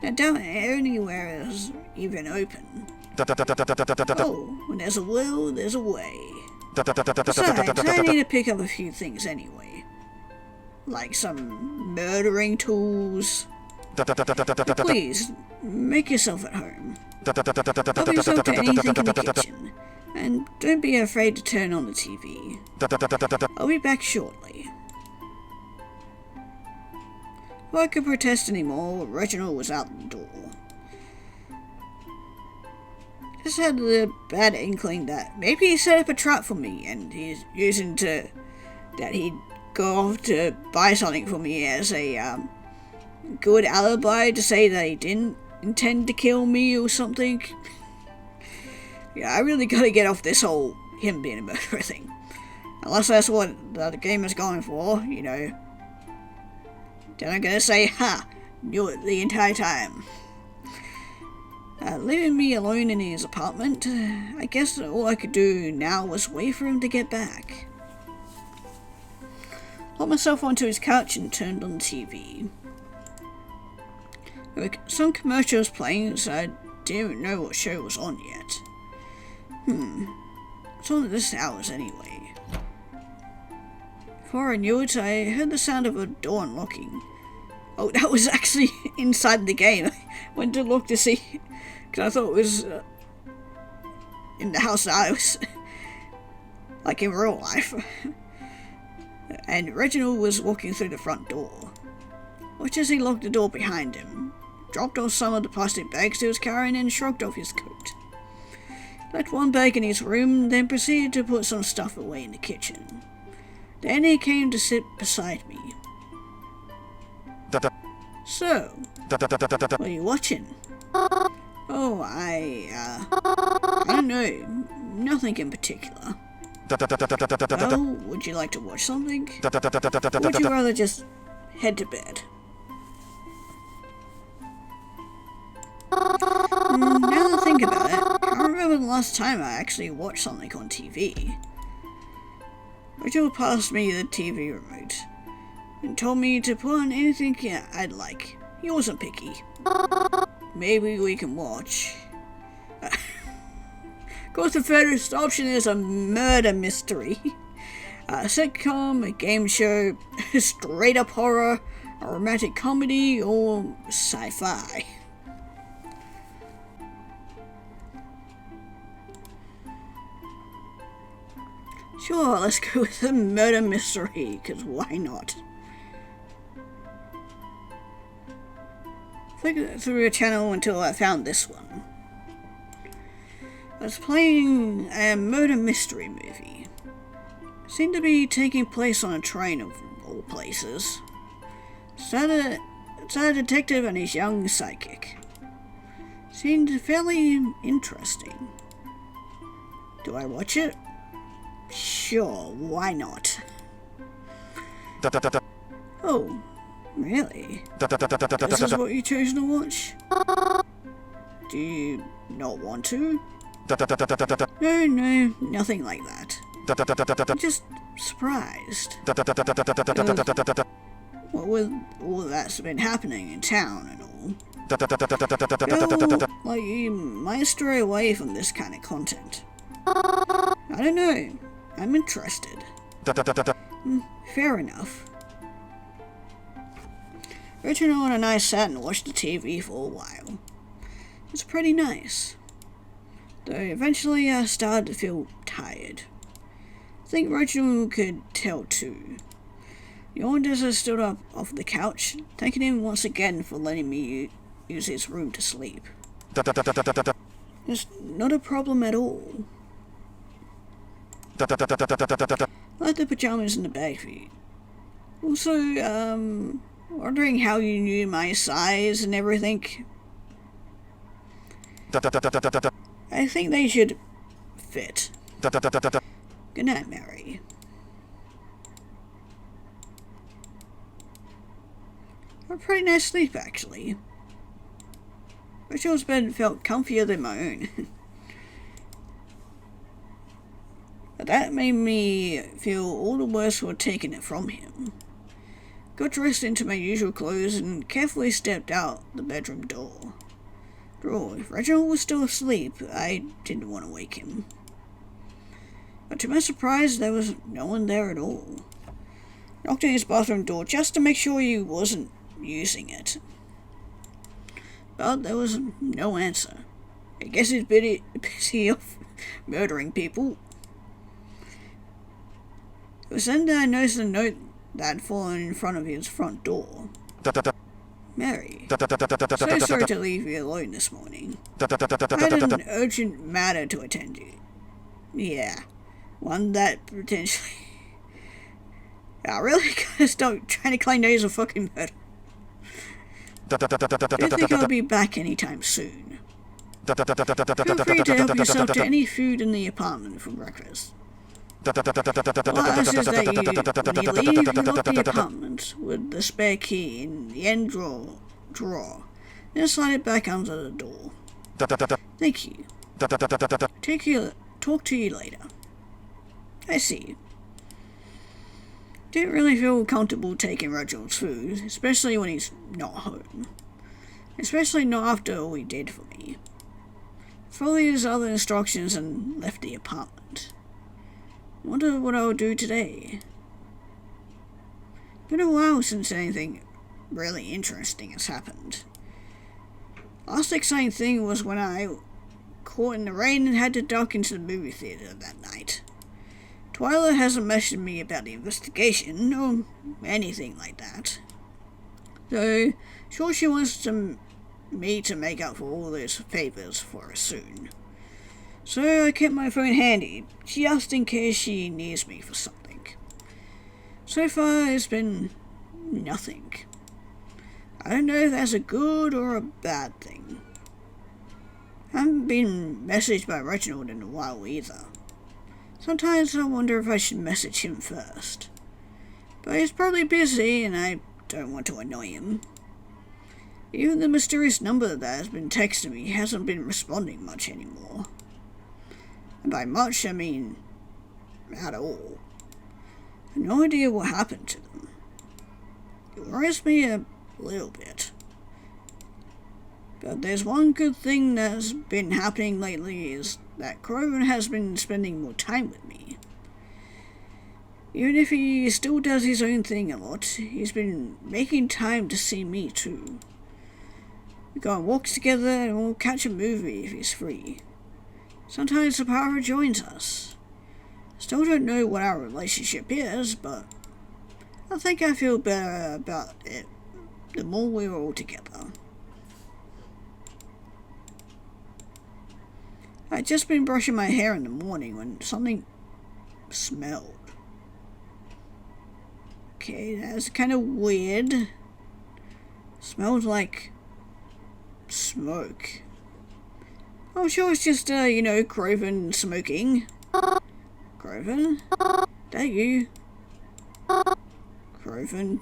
I doubt anywhere is even open. Oh, when there's a will, there's a way. Besides, I need to pick up a few things anyway. Like some murdering tools. Please, make yourself at home. Help yourself to anything in the kitchen. And don't be afraid to turn on the TV. I'll be back shortly. If I could protest anymore, Reginald was out the door. Just had the bad inkling that maybe he set up a trap for me and he's using that he'd go off to buy something for me as a good alibi to say that he didn't intend to kill me or something. Yeah, I really gotta get off this whole him being a murderer thing. Unless that's what the game is going for, you know. Then I'm gonna say, ha! Knew it the entire time. Leaving me alone in his apartment, I guess all I could do now was wait for him to get back. Locked myself onto his couch and turned on the TV. There were some commercials playing, so I didn't know what show was on yet. It's on at this hours anyway. Before I knew it, I heard the sound of a door unlocking. Oh, that was actually inside the game. I went to look to see, because I thought it was in the house that I was, like in real life. And Reginald was walking through the front door. Watch as he locked the door behind him, dropped off some of the plastic bags he was carrying and shrugged off his coat. Left one bag in his room, then proceeded to put some stuff away in the kitchen. Then he came to sit beside me. So, what are you watching? Oh, I don't know. Nothing in particular. Well, would you like to watch something? Or would you rather just head to bed? Now that I think about it, I can't remember the last time I actually watched something on TV. Rachel passed me the TV remote and told me to put on anything I'd like. He wasn't picky. Maybe we can watch. Of course, the first option is a murder mystery. A sitcom, a game show, straight up horror, a romantic comedy, or sci-fi. Sure, let's go with the murder mystery, because why not? Flicked through a channel until I found this one. I was playing a murder mystery movie. Seemed to be taking place on a train of all places. It's a detective and his young psychic. Seemed fairly interesting. Do I watch it? Sure, why not? Oh, Really? This is what you chose to watch? Do you not want to? No, nothing like that. I'm just surprised. What with all that's been happening in town and all. Feel like you might stray away from this kind of content. I don't know. I'm interested. Fair enough. Reginald and I sat and watched the TV for a while. It's pretty nice. Though eventually I started to feel tired. I think Reginald could tell too. Yondas stood up off the couch, thanking him once again for letting me use his room to sleep. It's not a problem at all. I left the pajamas in the bag for you. Also, wondering how you knew my size and everything. I think they should fit. Good night, Mary. A pretty nice sleep, actually. Rachel's bed felt comfier than my own. But that made me feel all the worse for taking it from him. Got dressed into my usual clothes and carefully stepped out the bedroom door. If Reginald was still asleep, I didn't want to wake him. But to my surprise, there was no one there at all. Knocked on his bathroom door just to make sure he wasn't using it. But there was no answer. I guess he's busy off murdering people. It was then that I noticed a note that had fallen in front of his front door. Mary, so sorry to leave you alone this morning. I had an urgent matter to attend to. Yeah, one that potentially... I really gotta stop trying to claim that he's a fucking murderer. Don't think I'll be back anytime soon. Feel free to help yourself to any food in the apartment for breakfast. All I ask is that when you leave, you lock the apartment with the spare key in the end drawer, then slide it back under the door. Thank you. Talk to you later. I see. Didn't really feel comfortable taking Reginald's food, especially when he's not home. Especially not after all he did for me. Followed his other instructions and left the apartment. Wonder what I'll do today. Been a while since anything really interesting has happened. Last exciting thing was when I caught in the rain and had to duck into the movie theater that night. Twyla hasn't messaged me about the investigation or anything like that. Though, sure she wants me to make up for all those favors for her soon. So I kept my phone handy, just in case she needs me for something. So far, it's been nothing. I don't know if that's a good or a bad thing. I haven't been messaged by Reginald in a while either. Sometimes I wonder if I should message him first. But he's probably busy and I don't want to annoy him. Even the mysterious number that has been texting me hasn't been responding much anymore. And by much, I mean at all. I have no idea what happened to them. It worries me a little bit. But there's one good thing that's been happening lately is that Kroven has been spending more time with me. Even if he still does his own thing a lot, he's been making time to see me too. We go on walks together and we'll catch a movie if he's free. Sometimes the power joins us. Still don't know what our relationship is, but I think I feel better about it the more we're all together. I'd just been brushing my hair in the morning when something smelled. Okay, that's kind of weird. Smells like smoke. I'm sure it's just, Kroven smoking. Kroven? That you? Kroven?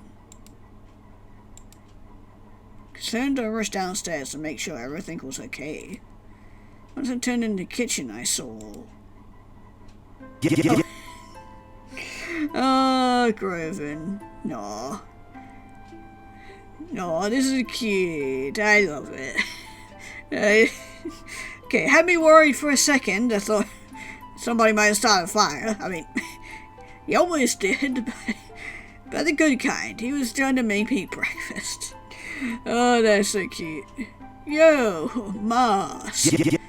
Concerned, I rushed downstairs to make sure everything was okay. Once I turned in the kitchen, I saw... Oh, Groven. No. No, this is cute. I love it. Okay, had me worried for a second. I thought somebody might have started a fire. I mean, he almost did, but the good kind. He was trying to make me breakfast. Oh, that's so cute. Yo, Mars. It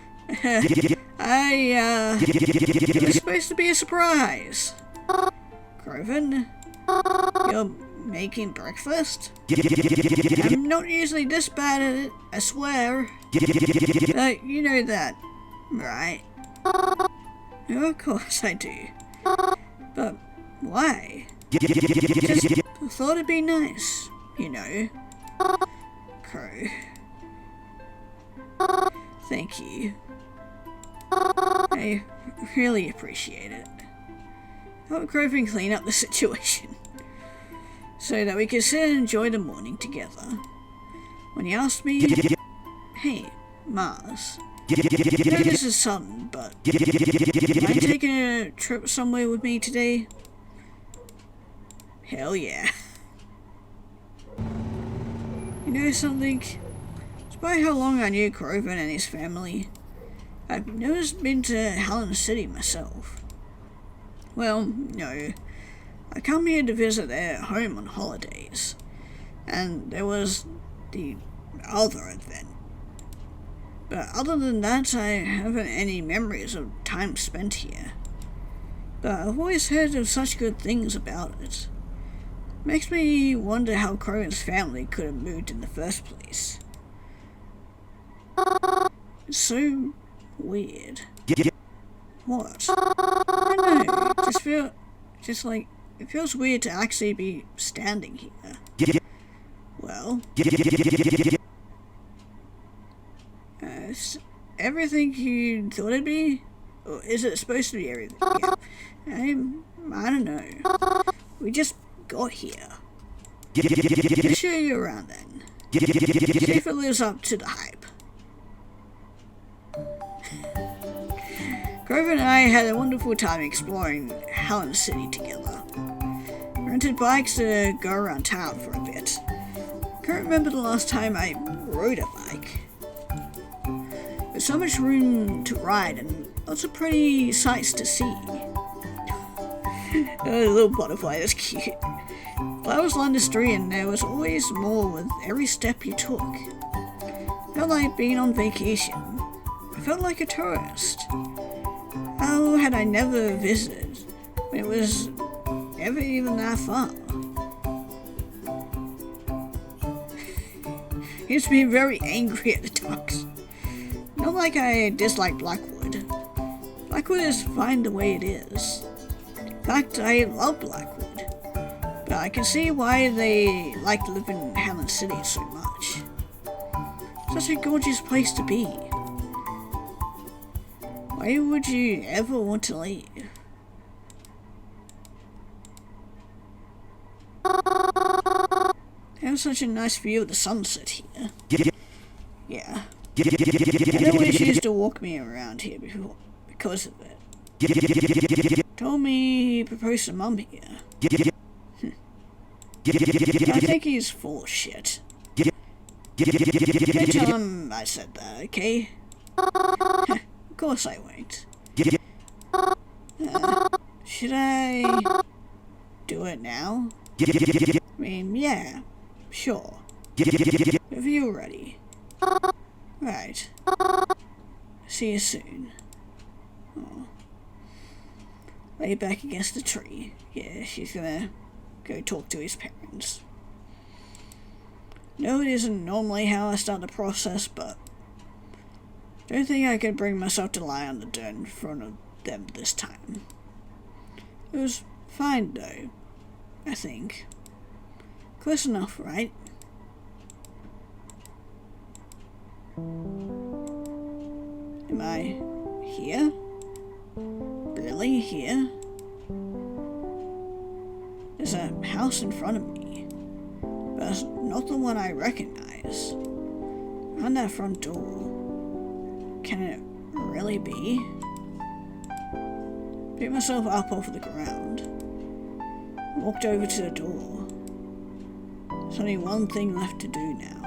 was supposed to be a surprise. Groven, you're making breakfast? I'm not usually this bad at it, I swear. You know that, right? Of course I do. But why? Just thought it'd be nice, you know. Crow. Thank you. I really appreciate it. Help Groven clean up the situation so that we can sit and enjoy the morning together. When he asked me, hey, Mars, I know this is sudden, but am I taking a trip somewhere with me today? Hell yeah. You know something? Despite how long I knew Groven and his family, I've never been to Helen City myself. Well, no. I come here to visit their home on holidays. And there was the other event. But other than that, I haven't any memories of time spent here. But I've always heard of such good things about it. Makes me wonder how Groven's family could have moved in the first place. It's so weird. What? I don't know. It feels weird to actually be standing here. Well, everything you thought it'd be? Or is it supposed to be everything? Yeah. I don't know. We just got here. I'll show you around then. See if it lives up to the hype. Groven and I had a wonderful time exploring Helen City together. We rented bikes to go around town for a bit. Can't remember the last time I rode a bike. There's so much room to ride and lots of pretty sights to see. A little butterfly, that's cute. Flowers lined the street and there was always more with every step you took. Felt like being on vacation. I felt like a tourist. How had I never visited when it was ever even that far? He used to be very angry at the ducks. Not like I dislike Blackwood. Blackwood is fine the way it is. In fact, I love Blackwood. But I can see why they like to live in Helen City so much. Such a gorgeous place to be. Why would you ever want to leave? There's such a nice view of the sunset here. Yeah. I always used to walk me around here before, because of it. Told me he proposed to Mum here. I think he's full of shit. Don't tell him I said that, okay? Of course I won't. Should I do it now? I mean, yeah, sure. If you're ready. Right. See you soon. Oh. Lay back against the tree. Yeah, she's gonna go talk to his parents. No, it isn't normally how I start the process, but don't think I could bring myself to lie on the dirt in front of them this time. It was fine, though, I think. Close enough, right? Am I here? Really here? There's a house in front of me, but there's not the one I recognize. On that front door. Can it really be? Picked myself up off the ground. Walked over to the door. There's only one thing left to do now.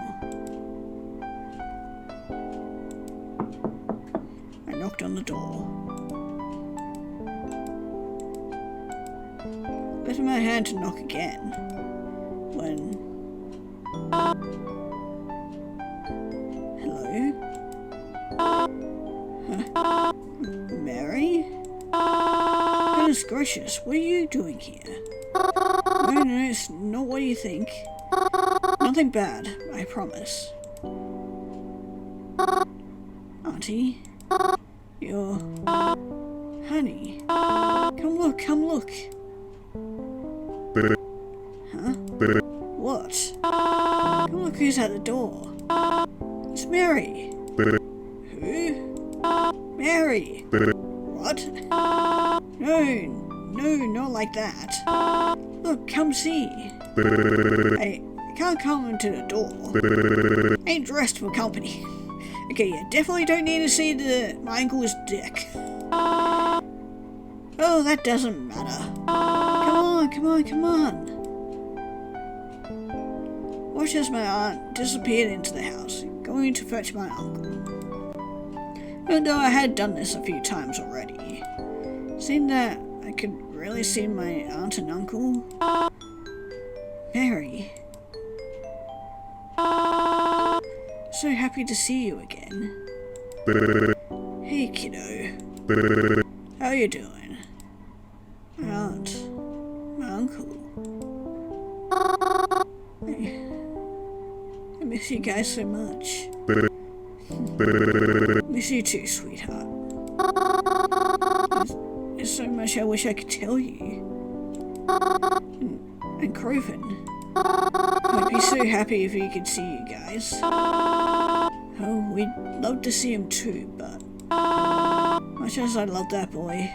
I knocked on the door. Lifted my hand to knock again. When... Hello? Huh? Mary? Goodness gracious, what are you doing here? No, it's not what you think. Nothing bad, I promise. Auntie? You're... Honey? Come look. Huh? What? Come look who's at the door. It's Mary. Who? Mary. What? No, not like that. Look, come see. I can't come into the door. Ain't dressed for company. Okay, you definitely don't need to see my uncle's dick. Oh, that doesn't matter. Come on. Watch as my aunt disappeared into the house, going to fetch my uncle. Even though I had done this a few times already, seeing that I could really see my aunt and uncle. Mary. So happy to see you again. Hey kiddo. How you doing? My aunt. My uncle. I miss you guys so much. Miss you too, sweetheart. There's so much I wish I could tell you. And Croven. I'd be so happy if he could see you guys. Oh, we'd love to see him too, but much as I love that boy,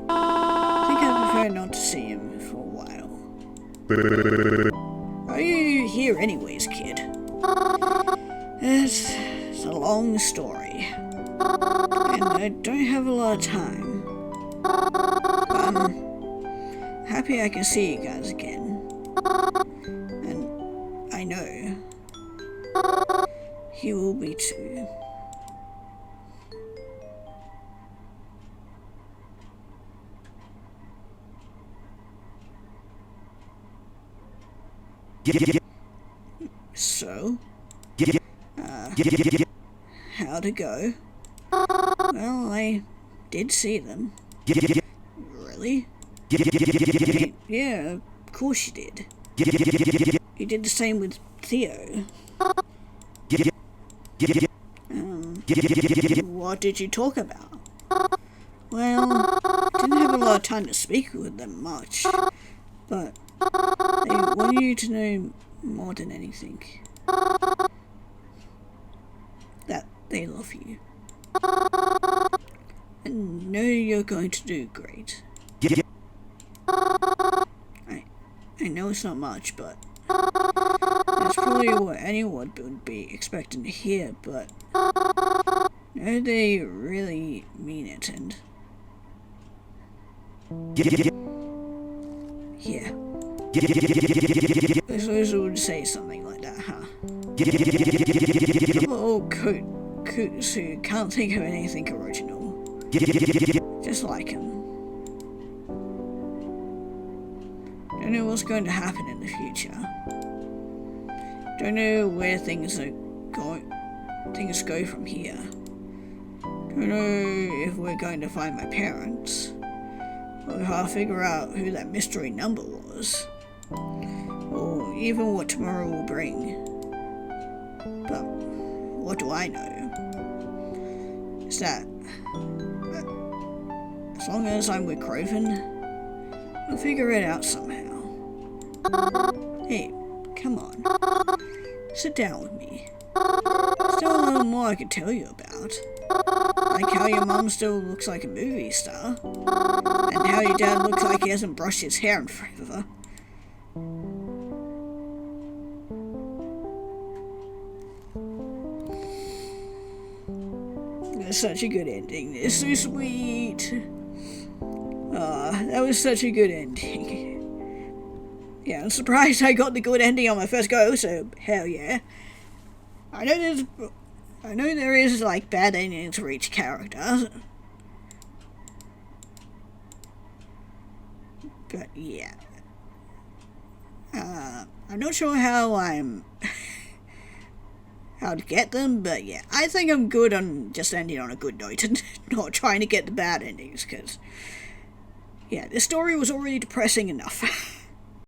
I think I'd prefer not to see him for a while. Why are you here anyways, kid? It's a long story, and I don't have a lot of time. I'm happy I can see you guys again, and I know he will be too. So, how'd it go? Well, I did see them. Really? Yeah, of course you did. You did the same with Theo. What did you talk about? Well, didn't have a lot of time to speak with them much, but they want you to know more than anything that they love you and know you're going to do great. I know it's not much, but that's probably what anyone would be expecting to hear, but no, they really mean it, and yeah. I suppose I would say something like that, huh? Oh, Coots who can't think of anything original. Just like him. Don't know what's going to happen in the future. Don't know where things go from here. Don't know if we're going to find my parents, or if I'll figure out who that mystery number was, or even what tomorrow will bring. But what do I know? Is that as long as I'm with Croven, I'll figure it out somehow. Hey, come on. Sit down with me. Still a little more I could tell you about. Like how your mom still looks like a movie star, and how your dad looks like he hasn't brushed his hair in forever. such a good ending. It's so sweet. That was such a good ending. Yeah, I'm surprised I got the good ending on my first go, so hell yeah. I know there is like bad endings for each character. But yeah. I'm not sure how how to get them, but yeah, I think I'm good on just ending on a good note and not trying to get the bad endings, because yeah, the story was already depressing enough.